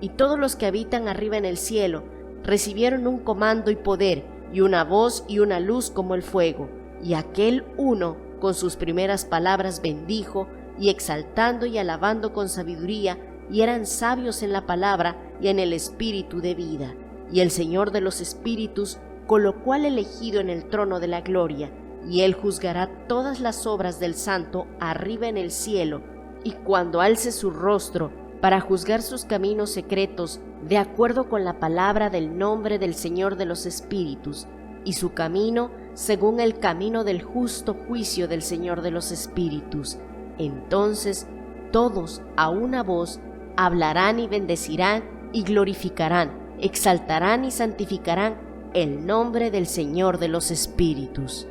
Y todos los que habitan arriba en el cielo recibieron un comando y poder, y una voz y una luz como el fuego. Y aquel uno, con sus primeras palabras, bendijo, y exaltando y alabando con sabiduría, y eran sabios en la palabra y en el espíritu de vida. Y el Señor de los espíritus colocó al elegido en el trono de la gloria, y él juzgará todas las obras del santo arriba en el cielo, y cuando alce su rostro para juzgar sus caminos secretos, de acuerdo con la palabra del nombre del Señor de los espíritus, y su camino según el camino del justo juicio del Señor de los espíritus. Entonces todos a una voz hablarán y bendecirán y glorificarán, exaltarán y santificarán el nombre del Señor de los espíritus.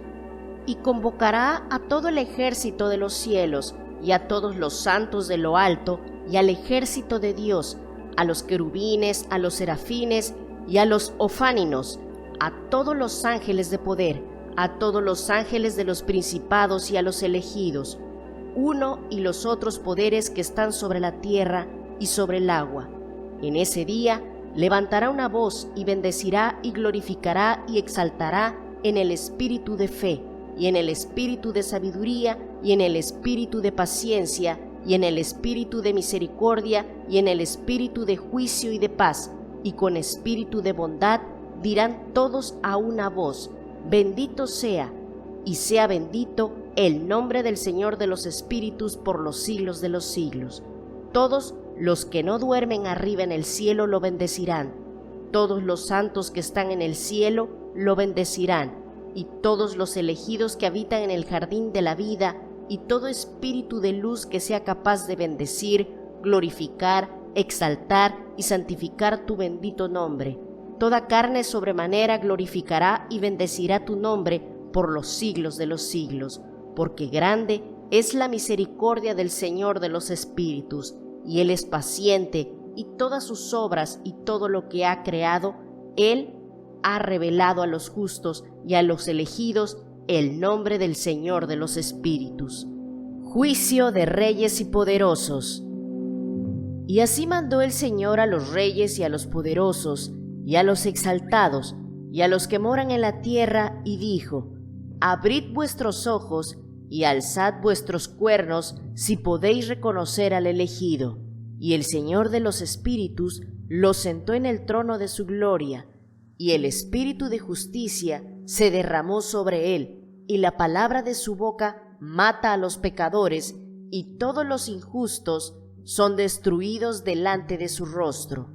Y convocará a todo el ejército de los cielos, y a todos los santos de lo alto, y al ejército de Dios, a los querubines, a los serafines y a los ofáninos, a todos los ángeles de poder, a todos los ángeles de los principados y a los elegidos, uno y los otros poderes que están sobre la tierra y sobre el agua. En ese día levantará una voz y bendecirá y glorificará y exaltará en el espíritu de fe, y en el espíritu de sabiduría, y en el espíritu de paciencia, y en el espíritu de misericordia, y en el espíritu de juicio y de paz, y con espíritu de bondad dirán todos a una voz: bendito sea, y sea bendito el nombre del Señor de los espíritus por los siglos de los siglos. Todos los que no duermen arriba en el cielo lo bendecirán, todos los santos que están en el cielo lo bendecirán, y todos los elegidos que habitan en el jardín de la vida, y todo espíritu de luz que sea capaz de bendecir, glorificar, exaltar y santificar tu bendito nombre. Toda carne sobremanera glorificará y bendecirá tu nombre por los siglos de los siglos, porque grande es la misericordia del Señor de los espíritus, y Él es paciente, y todas sus obras y todo lo que ha creado, Él ha revelado a los justos y a los elegidos el nombre del Señor de los espíritus. Juicio de reyes y poderosos. Y así mandó el Señor a los reyes y a los poderosos, y a los exaltados, y a los que moran en la tierra, y dijo: Abrid vuestros ojos, y alzad vuestros cuernos, si podéis reconocer al elegido. Y el Señor de los espíritus lo sentó en el trono de su gloria, y el espíritu de justicia se derramó sobre él, y la palabra de su boca mata a los pecadores, y todos los injustos son destruidos delante de su rostro.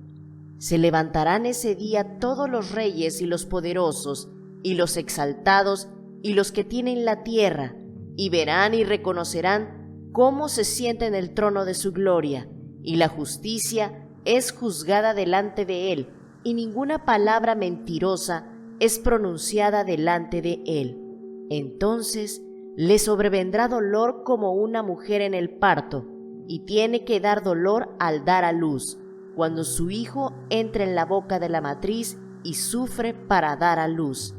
Se levantarán ese día todos los reyes y los poderosos, y los exaltados, y los que tienen la tierra, y verán y reconocerán cómo se sienta en el trono de su gloria, y la justicia es juzgada delante de él, y ninguna palabra mentirosa es pronunciada delante de él. Entonces le sobrevendrá dolor como una mujer en el parto, y tiene que dar dolor al dar a luz, cuando su hijo entra en la boca de la matriz y sufre para dar a luz.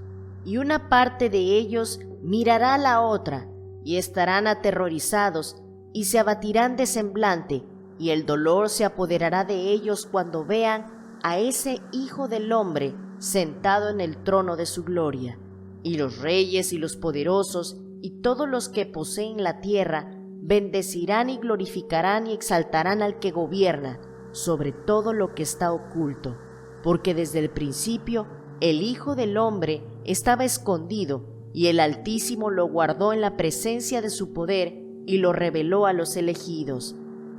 Y una parte de ellos mirará a la otra, y estarán aterrorizados, y se abatirán de semblante, y el dolor se apoderará de ellos cuando vean a ese Hijo del Hombre sentado en el trono de su gloria. Y los reyes y los poderosos, y todos los que poseen la tierra, bendecirán y glorificarán y exaltarán al que gobierna sobre todo lo que está oculto, porque desde el principio el Hijo del Hombre estaba escondido, y el Altísimo lo guardó en la presencia de su poder y lo reveló a los elegidos.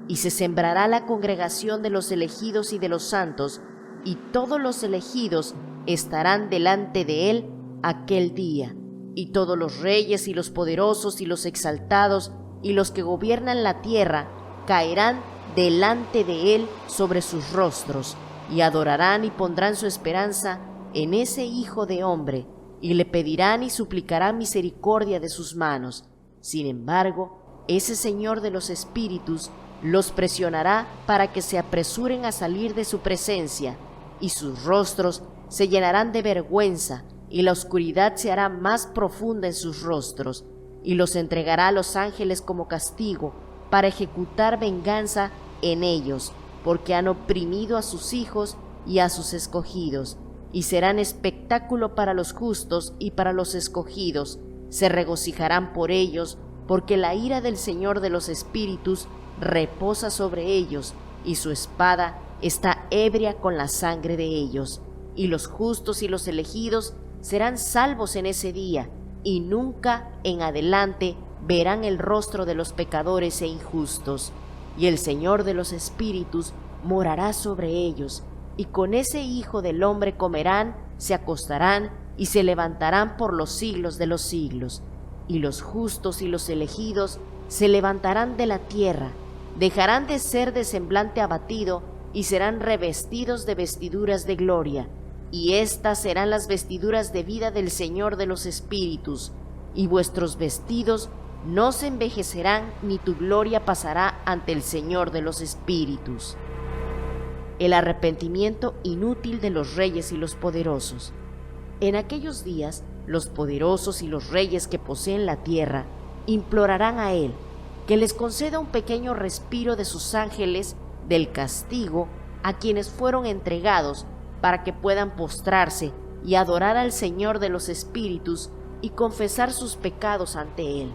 Y se sembrará la congregación de los elegidos y de los santos, y todos los elegidos estarán delante de él aquel día, y todos los reyes y los poderosos y los exaltados y los que gobiernan la tierra caerán delante de él sobre sus rostros, y adorarán y pondrán su esperanza en ese Hijo de Hombre, y le pedirán y suplicarán misericordia de sus manos. Sin embargo, ese Señor de los espíritus los presionará para que se apresuren a salir de su presencia, y sus rostros se llenarán de vergüenza, y la oscuridad se hará más profunda en sus rostros, y los entregará a los ángeles como castigo, para ejecutar venganza en ellos, porque han oprimido a sus hijos y a sus escogidos, y serán espectáculo para los justos y para los escogidos. Se regocijarán por ellos, porque la ira del Señor de los espíritus reposa sobre ellos, y su espada está ebria con la sangre de ellos. Y los justos y los elegidos serán salvos en ese día, y nunca en adelante verán el rostro de los pecadores e injustos. Y el Señor de los espíritus morará sobre ellos, y con ese Hijo del Hombre comerán, se acostarán y se levantarán por los siglos de los siglos. Y los justos y los elegidos se levantarán de la tierra, dejarán de ser de semblante abatido y serán revestidos de vestiduras de gloria. Y estas serán las vestiduras de vida del Señor de los espíritus, y vuestros vestidos no se envejecerán, ni tu gloria pasará ante el Señor de los espíritus. El arrepentimiento inútil de los reyes y los poderosos. En aquellos días, los poderosos y los reyes que poseen la tierra implorarán a él que les conceda un pequeño respiro de sus ángeles del castigo a quienes fueron entregados, para que puedan postrarse y adorar al Señor de los espíritus y confesar sus pecados ante él.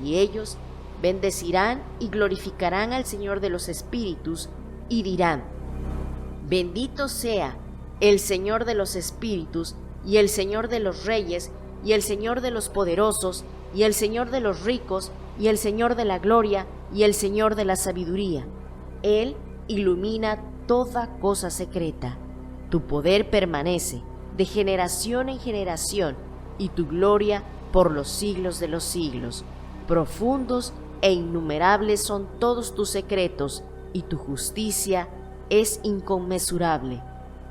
Y ellos bendecirán y glorificarán al Señor de los espíritus y dirán: Bendito sea el Señor de los espíritus, y el Señor de los reyes, y el Señor de los poderosos, y el Señor de los ricos, y el Señor de la gloria, y el Señor de la sabiduría. Él ilumina toda cosa secreta. Tu poder permanece de generación en generación, y tu gloria por los siglos de los siglos. Profundos e innumerables son todos tus secretos, y tu justicia es inconmensurable.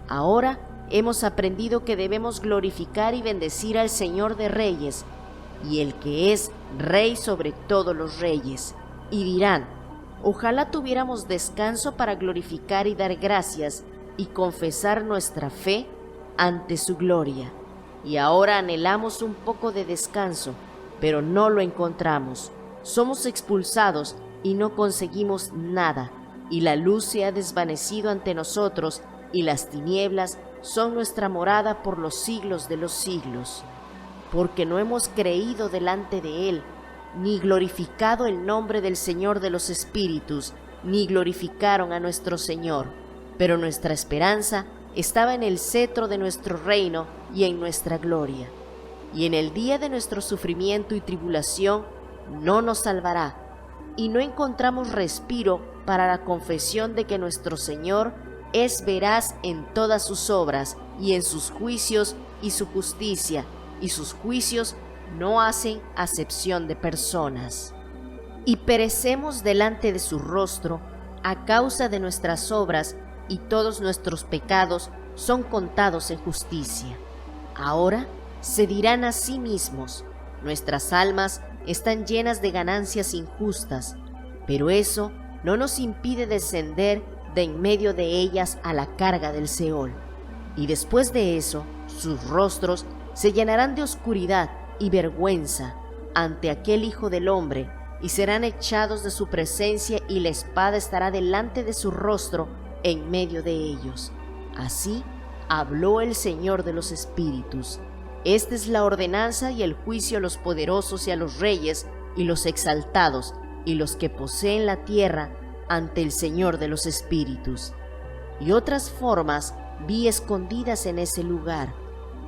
Ahora hemos aprendido que debemos glorificar y bendecir al Señor de reyes, y el que es Rey sobre todos los reyes. Y dirán: Ojalá tuviéramos descanso para glorificar y dar gracias, y confesar nuestra fe ante su gloria. Y ahora anhelamos un poco de descanso, pero no lo encontramos. Somos expulsados y no conseguimos nada, y la luz se ha desvanecido ante nosotros, y las tinieblas son nuestra morada por los siglos de los siglos. Porque no hemos creído delante de Él, ni glorificado el nombre del Señor de los espíritus, ni glorificaron a nuestro Señor. Pero nuestra esperanza estaba en el cetro de nuestro reino y en nuestra gloria. Y en el día de nuestro sufrimiento y tribulación no nos salvará, y no encontramos respiro para la confesión de que nuestro Señor es veraz en todas sus obras y en sus juicios y su justicia, y sus juicios no hacen acepción de personas. Y perecemos delante de su rostro a causa de nuestras obras, y todos nuestros pecados son contados en justicia. Ahora se dirán a sí mismos: nuestras almas están llenas de ganancias injustas, pero eso no nos impide descender de en medio de ellas a la carga del Seol. Y después de eso, sus rostros se llenarán de oscuridad y vergüenza ante aquel Hijo del Hombre, y serán echados de su presencia, y la espada estará delante de su rostro en medio de ellos. Así habló el Señor de los espíritus. Esta es la ordenanza y el juicio a los poderosos y a los reyes y los exaltados y los que poseen la tierra ante el Señor de los espíritus. Y otras formas vi escondidas en ese lugar.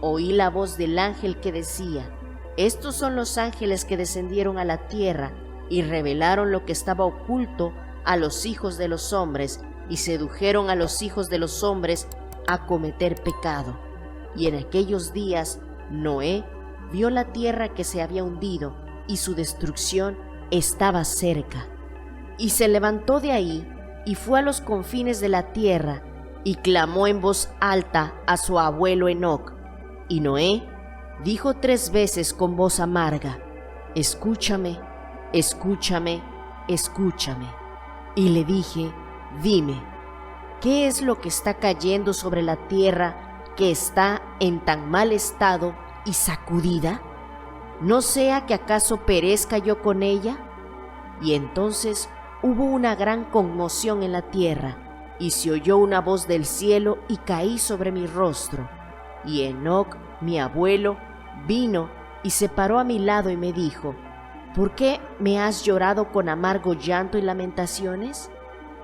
Oí la voz del ángel que decía: estos son los ángeles que descendieron a la tierra y revelaron lo que estaba oculto a los hijos de los hombres, y sedujeron a los hijos de los hombres a cometer pecado. Y en aquellos días Noé vio la tierra que se había hundido, y su destrucción estaba cerca. Y se levantó de ahí y fue a los confines de la tierra, y clamó en voz alta a su abuelo Enoc. Y Noé dijo 3 veces con voz amarga: escúchame, escúchame, escúchame. Y le dije: dime, ¿qué es lo que está cayendo sobre la tierra que está en tan mal estado y sacudida? ¿No sea que acaso perezca yo con ella? Y entonces hubo una gran conmoción en la tierra, y se oyó una voz del cielo, y caí sobre mi rostro. Y Enoc, mi abuelo, vino y se paró a mi lado y me dijo: ¿por qué me has llorado con amargo llanto y lamentaciones?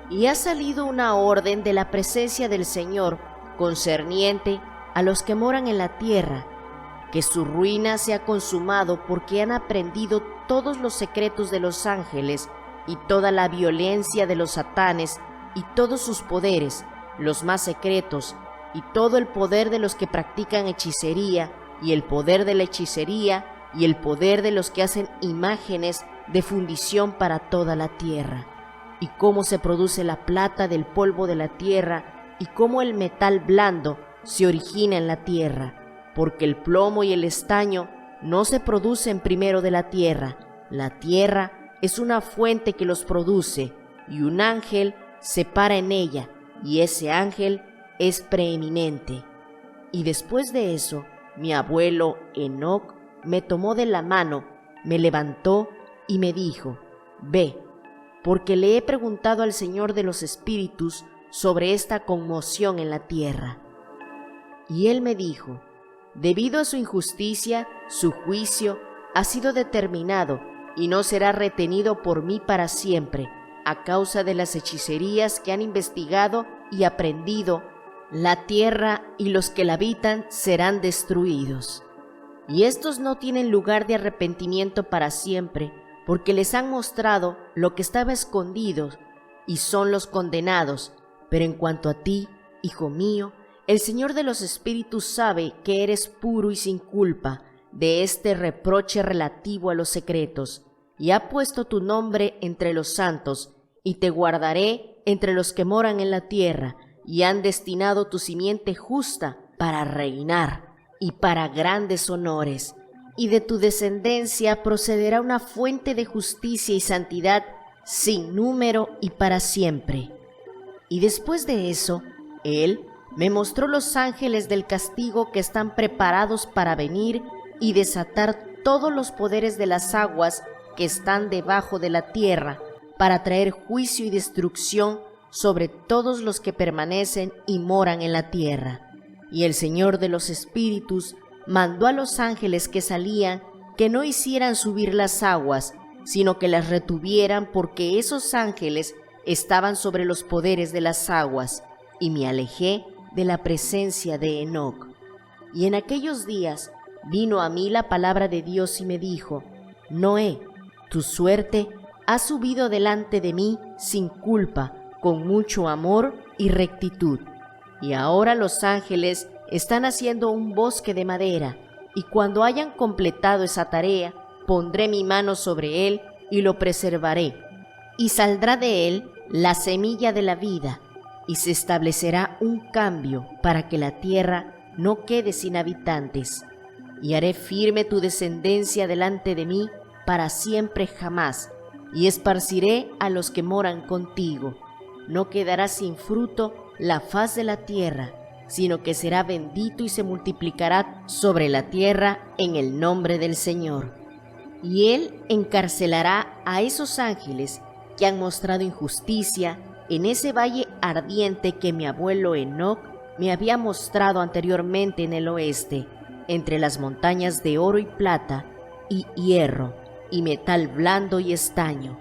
Y ha salido una orden de la presencia del Señor concerniente a los que moran en la tierra, que su ruina se ha consumado, porque han aprendido todos los secretos de los ángeles y toda la violencia de los satanes y todos sus poderes, los más secretos, y todo el poder de los que practican hechicería, y el poder de la hechicería, y el poder de los que hacen imágenes de fundición para toda la tierra, y cómo se produce la plata del polvo de la tierra, y cómo el metal blando se origina en la tierra, porque el plomo y el estaño no se producen primero de la tierra es una fuente que los produce, y un ángel se para en ella, y ese ángel es preeminente. Y después de eso, mi abuelo Enoc me tomó de la mano, me levantó y me dijo: ve, porque le he preguntado al Señor de los espíritus sobre esta conmoción en la tierra. Y él me dijo: debido a su injusticia, su juicio ha sido determinado y no será retenido por mí para siempre, a causa de las hechicerías que han investigado y aprendido. La tierra y los que la habitan serán destruidos. Y estos no tienen lugar de arrepentimiento para siempre, porque les han mostrado lo que estaba escondido, y son los condenados. Pero en cuanto a ti, hijo mío, el Señor de los espíritus sabe que eres puro y sin culpa de este reproche relativo a los secretos, y ha puesto tu nombre entre los santos, y te guardaré entre los que moran en la tierra, y han destinado tu simiente justa para reinar y para grandes honores, y de tu descendencia procederá una fuente de justicia y santidad sin número y para siempre. Y después de eso, él me mostró los ángeles del castigo que están preparados para venir y desatar todos los poderes de las aguas que están debajo de la tierra, para traer juicio y destrucción sobre todos los que permanecen y moran en la tierra. Y el Señor de los espíritus mandó a los ángeles que salían que no hicieran subir las aguas, sino que las retuvieran, porque esos ángeles estaban sobre los poderes de las aguas, y me alejé de la presencia de Enoc. Y en aquellos días vino a mí la palabra de Dios y me dijo: Noé, tu suerte ha subido delante de mí sin culpa, con mucho amor y rectitud. Y ahora los ángeles están haciendo un bosque de madera, y cuando hayan completado esa tarea, pondré mi mano sobre él y lo preservaré, y saldrá de él la semilla de la vida, y se establecerá un cambio para que la tierra no quede sin habitantes. Y haré firme tu descendencia delante de mí para siempre jamás, y esparciré a los que moran contigo. No quedará sin fruto la faz de la tierra, sino que será bendito y se multiplicará sobre la tierra en el nombre del Señor. Y él encarcelará a esos ángeles que han mostrado injusticia en ese valle ardiente que mi abuelo Enoc me había mostrado anteriormente en el oeste, entre las montañas de oro y plata, y hierro, y metal blando y estaño.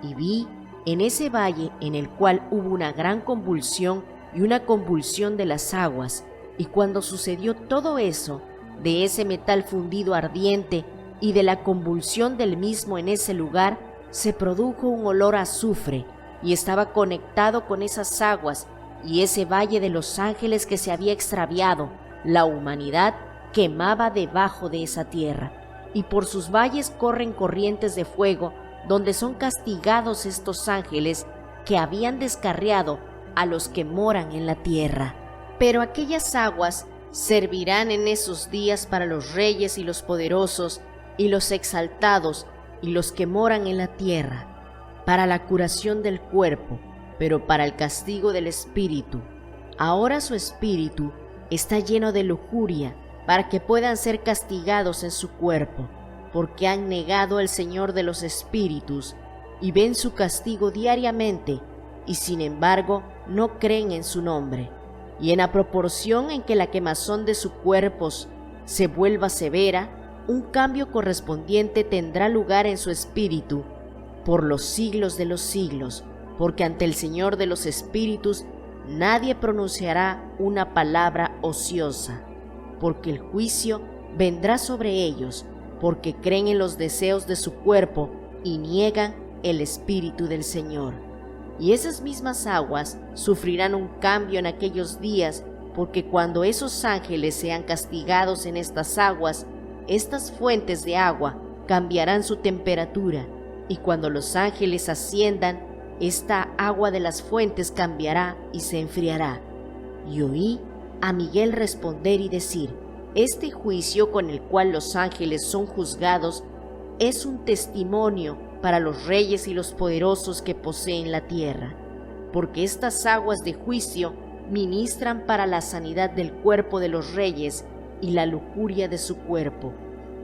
Y vi en ese valle en el cual hubo una gran convulsión y una convulsión de las aguas, y cuando sucedió todo eso, de ese metal fundido ardiente y de la convulsión del mismo en ese lugar, se produjo un olor a azufre, y estaba conectado con esas aguas y ese valle de los ángeles que se había extraviado. La humanidad quemaba debajo de esa tierra, y por sus valles corren corrientes de fuego, donde son castigados estos ángeles que habían descarriado a los que moran en la tierra. Pero aquellas aguas servirán en esos días para los reyes y los poderosos, y los exaltados, y los que moran en la tierra, para la curación del cuerpo, pero para el castigo del espíritu. Ahora su espíritu está lleno de lujuria, para que puedan ser castigados en su cuerpo, porque han negado al Señor de los espíritus, y ven su castigo diariamente, y sin embargo no creen en su nombre. Y en la proporción en que la quemazón de sus cuerpos se vuelva severa, un cambio correspondiente tendrá lugar en su espíritu por los siglos de los siglos, porque ante el Señor de los espíritus nadie pronunciará una palabra ociosa, porque el juicio vendrá sobre ellos, porque creen en los deseos de su cuerpo y niegan el Espíritu del Señor. Y esas mismas aguas sufrirán un cambio en aquellos días, porque cuando esos ángeles sean castigados en estas aguas, estas fuentes de agua cambiarán su temperatura, y cuando los ángeles asciendan, esta agua de las fuentes cambiará y se enfriará. Y oí a Miguel responder y decir: este juicio con el cual los ángeles son juzgados es un testimonio para los reyes y los poderosos que poseen la tierra, porque estas aguas de juicio ministran para la sanidad del cuerpo de los reyes y la lujuria de su cuerpo.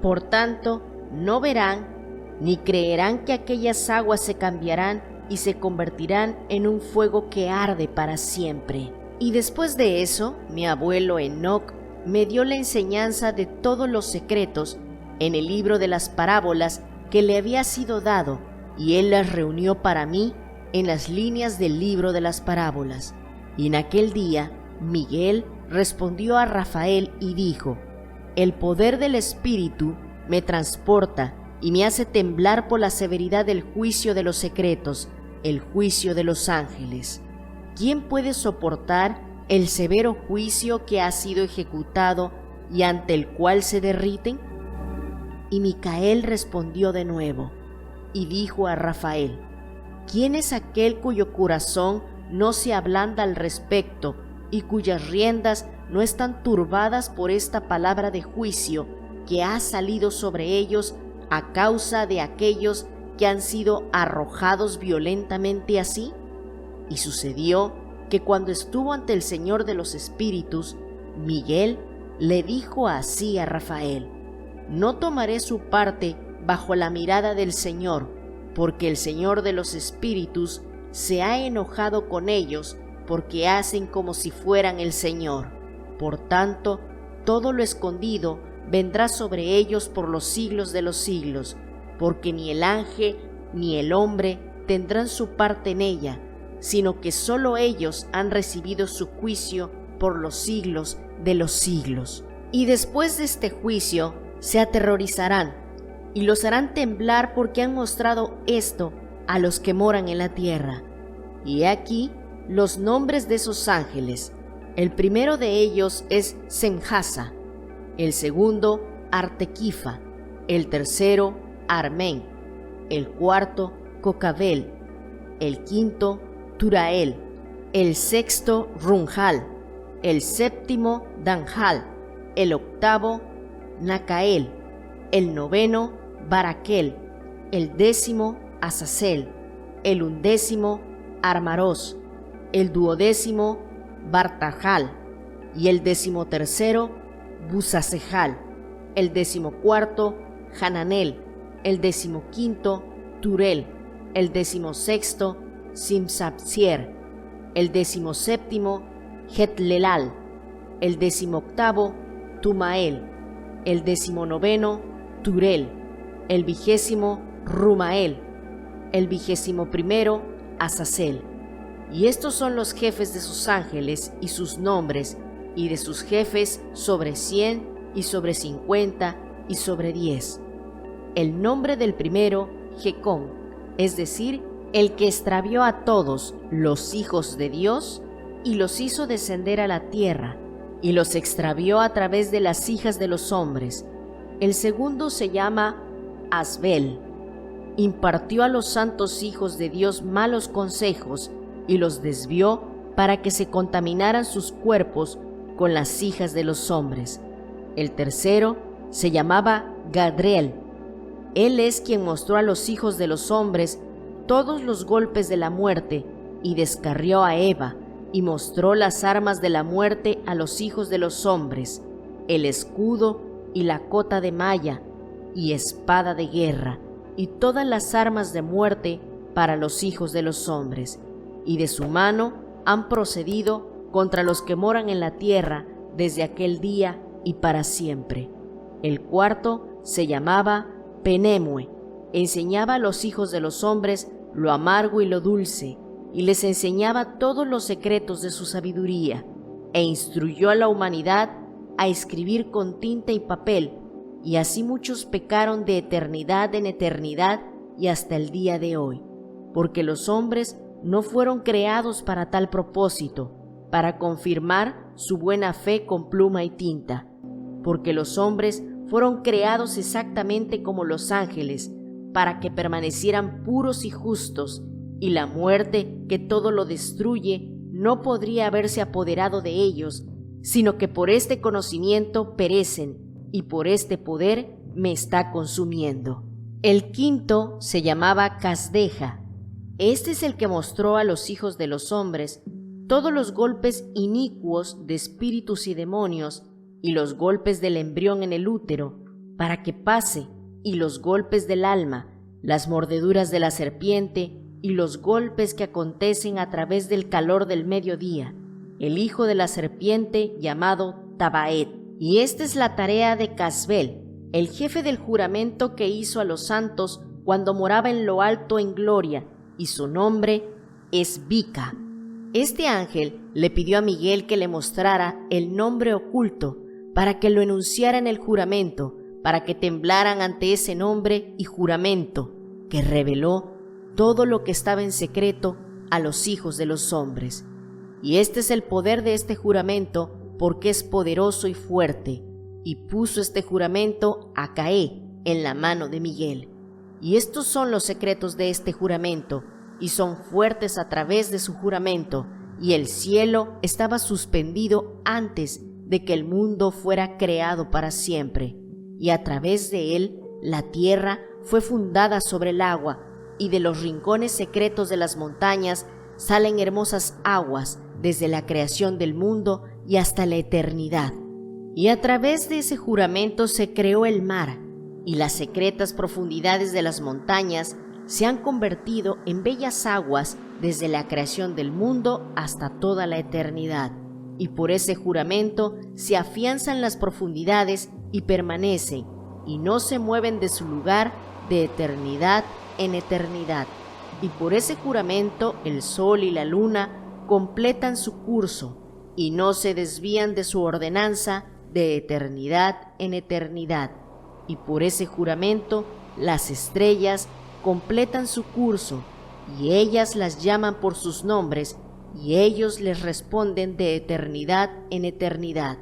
Por tanto, no verán ni creerán que aquellas aguas se cambiarán y se convertirán en un fuego que arde para siempre. Y después de eso, mi abuelo Enoc me dio la enseñanza de todos los secretos en el libro de las parábolas que le había sido dado, y él las reunió para mí en las líneas del libro de las parábolas. Y en aquel día, Miguel respondió a Rafael y dijo: el poder del Espíritu me transporta y me hace temblar por la severidad del juicio de los secretos, el juicio de los ángeles. ¿Quién puede soportar el severo juicio que ha sido ejecutado y ante el cual se derriten? Y Micael respondió de nuevo y dijo a Rafael: ¿quién es aquel cuyo corazón no se ablanda al respecto y cuyas riendas no están turbadas por esta palabra de juicio que ha salido sobre ellos a causa de aquellos que han sido arrojados violentamente así? Y sucedió que cuando estuvo ante el Señor de los Espíritus, Miguel le dijo así a Rafael: no tomaré su parte bajo la mirada del Señor, porque el Señor de los Espíritus se ha enojado con ellos, porque hacen como si fueran el Señor. Por tanto, todo lo escondido vendrá sobre ellos por los siglos de los siglos, porque ni el ángel ni el hombre tendrán su parte en ella, sino que solo ellos han recibido su juicio por los siglos de los siglos. Y después de este juicio se aterrorizarán y los harán temblar, porque han mostrado esto a los que moran en la tierra. Y he aquí los nombres de esos ángeles. El primero de ellos es Semjasa, el segundo Artequifa, el tercero Armén, el cuarto Cocabel, el quinto Turael, el sexto Runjal, el séptimo Danjal, el octavo Nacael, el noveno Baraquel, el décimo Azazel, el undécimo Armaros, el duodécimo Bartajal y el decimotercero Busasejal, el decimocuarto Hananel, el decimoquinto Turel, el decimosexto Simsabsier, el decimoséptimo Jetlelal, el decimoctavo Tumael, el decimonoveno Turel, el vigésimo Rumael, el vigésimo primero Azazel. Y estos son los jefes de sus ángeles y sus nombres, y de sus jefes sobre 100 y sobre 50 y sobre 10. El nombre del primero, Jecón, es decir, el que extravió a todos los hijos de Dios y los hizo descender a la tierra, y los extravió a través de las hijas de los hombres. El segundo se llama Asbel. Impartió a los santos hijos de Dios malos consejos y los desvió para que se contaminaran sus cuerpos con las hijas de los hombres. El tercero se llamaba Gadriel. Él es quien mostró a los hijos de los hombres todos los golpes de la muerte y descarrió a Eva, y mostró las armas de la muerte a los hijos de los hombres, el escudo y la cota de malla y espada de guerra, y todas las armas de muerte para los hijos de los hombres. Y de su mano han procedido contra los que moran en la tierra desde aquel día y para siempre. El cuarto se llamaba Penemue. Enseñaba a los hijos de los hombres lo amargo y lo dulce, y les enseñaba todos los secretos de su sabiduría, e instruyó a la humanidad a escribir con tinta y papel, y así muchos pecaron de eternidad en eternidad y hasta el día de hoy, porque los hombres no fueron creados para tal propósito, para confirmar su buena fe con pluma y tinta, porque los hombres fueron creados exactamente como los ángeles, para que permanecieran puros y justos, y la muerte, que todo lo destruye, no podría haberse apoderado de ellos, sino que por este conocimiento perecen, y por este poder me está consumiendo. El quinto se llamaba Casdeja. Este es el que mostró a los hijos de los hombres todos los golpes inicuos de espíritus y demonios, y los golpes del embrión en el útero, para que pase, y los golpes del alma, las mordeduras de la serpiente, y los golpes que acontecen a través del calor del mediodía, el hijo de la serpiente llamado Tabaet. Y esta es la tarea de Casbel, el jefe del juramento que hizo a los santos cuando moraba en lo alto en gloria, y su nombre es Bica. Este ángel le pidió a Miguel que le mostrara el nombre oculto para que lo enunciara en el juramento, para que temblaran ante ese nombre y juramento, que reveló todo lo que estaba en secreto a los hijos de los hombres. Y este es el poder de este juramento, porque es poderoso y fuerte, y puso este juramento a Caé en la mano de Miguel. Y estos son los secretos de este juramento, y son fuertes a través de su juramento, y el cielo estaba suspendido antes de que el mundo fuera creado para siempre, y a través de él la tierra fue fundada sobre el agua, y de los rincones secretos de las montañas salen hermosas aguas, desde la creación del mundo y hasta la eternidad. Y a través de ese juramento se creó el mar, y las secretas profundidades de las montañas se han convertido en bellas aguas desde la creación del mundo hasta toda la eternidad. Y por ese juramento se afianzan las profundidades y permanecen, y no se mueven de su lugar de eternidad en eternidad. Y por ese juramento el sol y la luna completan su curso, y no se desvían de su ordenanza de eternidad en eternidad. Y por ese juramento las estrellas completan su curso, y ellas las llaman por sus nombres, y ellos les responden de eternidad en eternidad.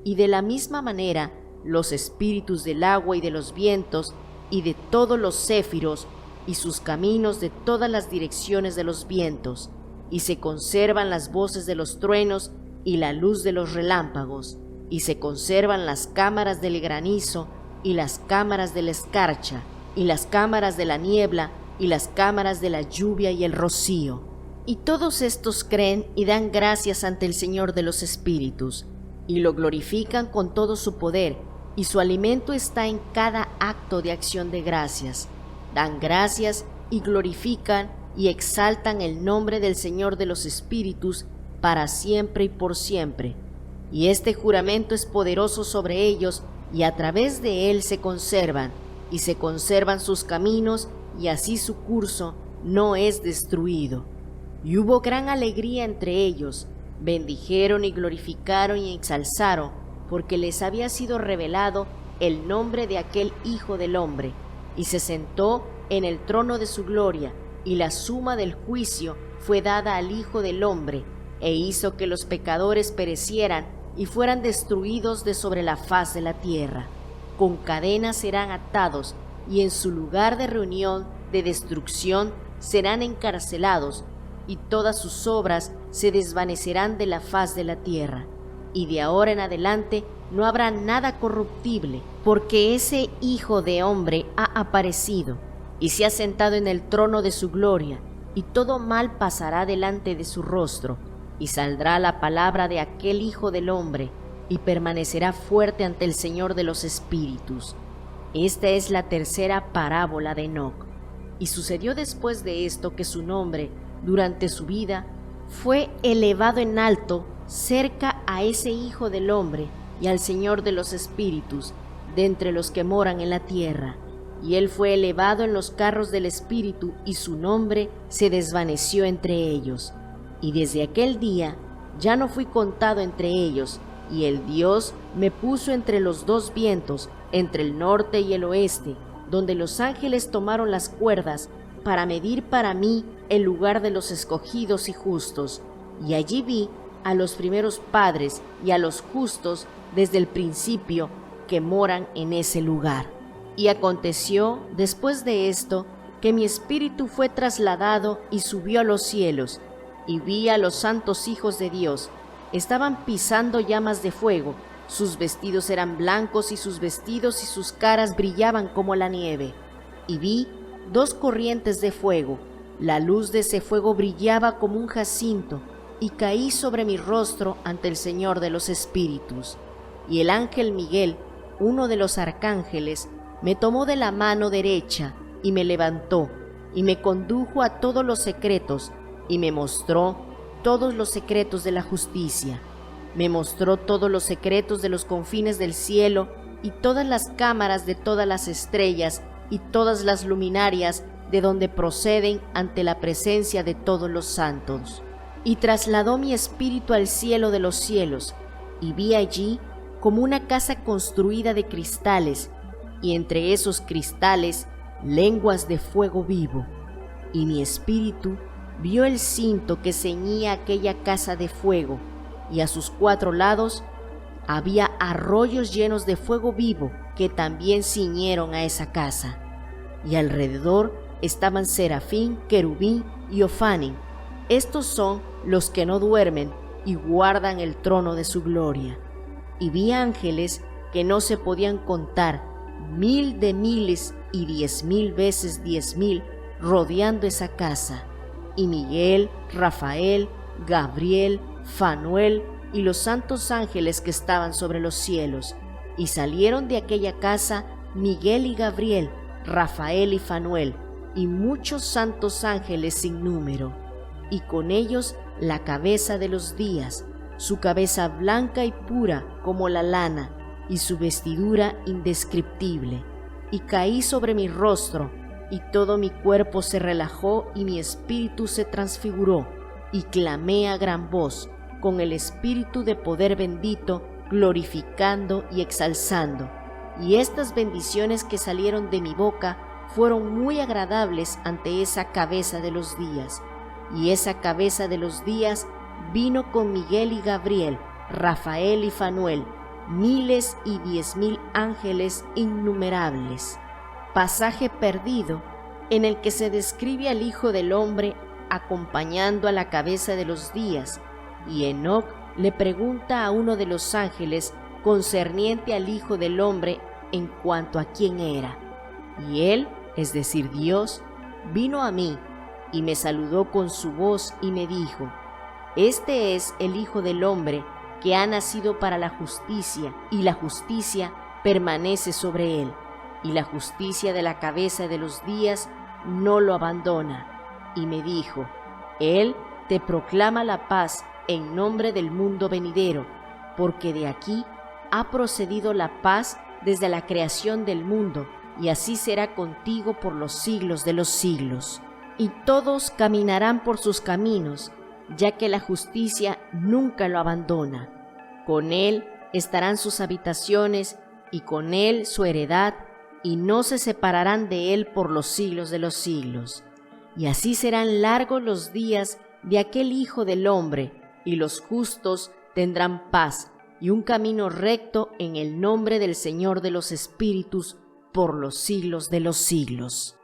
Y de la misma manera, los espíritus del agua y de los vientos, y de todos los céfiros, y sus caminos de todas las direcciones de los vientos, y se conservan las voces de los truenos y la luz de los relámpagos, y se conservan las cámaras del granizo, y las cámaras de la escarcha, y las cámaras de la niebla, y las cámaras de la lluvia y el rocío. Y todos estos creen y dan gracias ante el Señor de los espíritus, y lo glorifican con todo su poder, y su alimento está en cada acto de acción de gracias. Dan gracias y glorifican y exaltan el nombre del Señor de los espíritus para siempre y por siempre. Y este juramento es poderoso sobre ellos, y a través de él se conservan, y se conservan sus caminos, y así su curso no es destruido. Y hubo gran alegría entre ellos, bendijeron y glorificaron y ensalzaron, porque les había sido revelado el nombre de aquel Hijo del Hombre, y se sentó en el trono de su gloria, y la suma del juicio fue dada al Hijo del Hombre, e hizo que los pecadores perecieran y fueran destruidos de sobre la faz de la tierra. Con cadenas serán atados, y en su lugar de reunión de destrucción serán encarcelados, y todas sus obras se desvanecerán de la faz de la tierra. Y de ahora en adelante no habrá nada corruptible, porque ese Hijo de Hombre ha aparecido, y se ha sentado en el trono de su gloria, y todo mal pasará delante de su rostro, y saldrá la palabra de aquel Hijo del Hombre, y permanecerá fuerte ante el Señor de los espíritus. Esta es la tercera parábola de Enoc. Y sucedió después de esto que su nombre, durante su vida, fue elevado en alto cerca a ese Hijo del Hombre y al Señor de los espíritus, de entre los que moran en la tierra. Y él fue elevado en los carros del Espíritu, y su nombre se desvaneció entre ellos. Y desde aquel día ya no fui contado entre ellos, y el Dios me puso entre los dos vientos, entre el norte y el oeste, donde los ángeles tomaron las cuerdas para medir para mí el lugar de los escogidos y justos. Y allí vi a los primeros padres y a los justos desde el principio que moran en ese lugar. Y aconteció después de esto que mi espíritu fue trasladado y subió a los cielos, y vi a los santos hijos de Dios. Estaban pisando llamas de fuego, sus vestidos eran blancos y sus vestidos y sus caras brillaban como la nieve. Y vi dos corrientes de fuego, la luz de ese fuego brillaba como un jacinto, y caí sobre mi rostro ante el Señor de los espíritus. Y el ángel Miguel, uno de los arcángeles, me tomó de la mano derecha y me levantó, y me condujo a todos los secretos, y me mostró todos los secretos de la justicia. Me mostró todos los secretos de los confines del cielo, y todas las cámaras de todas las estrellas, y todas las luminarias de donde proceden ante la presencia de todos los santos. Y trasladó mi espíritu al cielo de los cielos, y vi allí como una casa construida de cristales, y entre esos cristales lenguas de fuego vivo. Y mi espíritu vio el cinto que ceñía aquella casa de fuego, y a sus 4 lados había arroyos llenos de fuego vivo que también ciñeron a esa casa. Y alrededor estaban serafín, querubín y ofanim. Estos son los que no duermen y guardan el trono de su gloria. Y vi ángeles que no se podían contar, 1000 de miles y 10,000 veces 10,000, rodeando esa casa. Y Miguel, Rafael, Gabriel, Fanuel y los santos ángeles que estaban sobre los cielos, y salieron de aquella casa Miguel y Gabriel, Rafael y Fanuel, y muchos santos ángeles sin número, y con ellos la cabeza de los días, su cabeza blanca y pura como la lana, y su vestidura indescriptible. Y caí sobre mi rostro, y todo mi cuerpo se relajó y mi espíritu se transfiguró, y clamé a gran voz, con el espíritu de poder bendito, glorificando y exalzando. Y estas bendiciones que salieron de mi boca fueron muy agradables ante esa cabeza de los días. Y esa cabeza de los días vino con Miguel y Gabriel, Rafael y Fanuel, miles y 10,000 ángeles innumerables. Pasaje perdido en el que se describe al Hijo del Hombre acompañando a la cabeza de los días, y Enoc le pregunta a uno de los ángeles concerniente al Hijo del Hombre en cuanto a quién era. Y él, es decir, Dios, vino a mí y me saludó con su voz y me dijo: Este es el Hijo del Hombre que ha nacido para la justicia, y la justicia permanece sobre él, y la justicia de la cabeza de los días no lo abandona. Y me dijo: Él te proclama la paz en nombre del mundo venidero, porque de aquí ha procedido la paz desde la creación del mundo, y así será contigo por los siglos de los siglos. Y todos caminarán por sus caminos, ya que la justicia nunca lo abandona. Con él estarán sus habitaciones, y con él su heredad, y no se separarán de él por los siglos de los siglos. Y así serán largos los días de aquel Hijo del Hombre, y los justos tendrán paz y un camino recto en el nombre del Señor de los espíritus por los siglos de los siglos.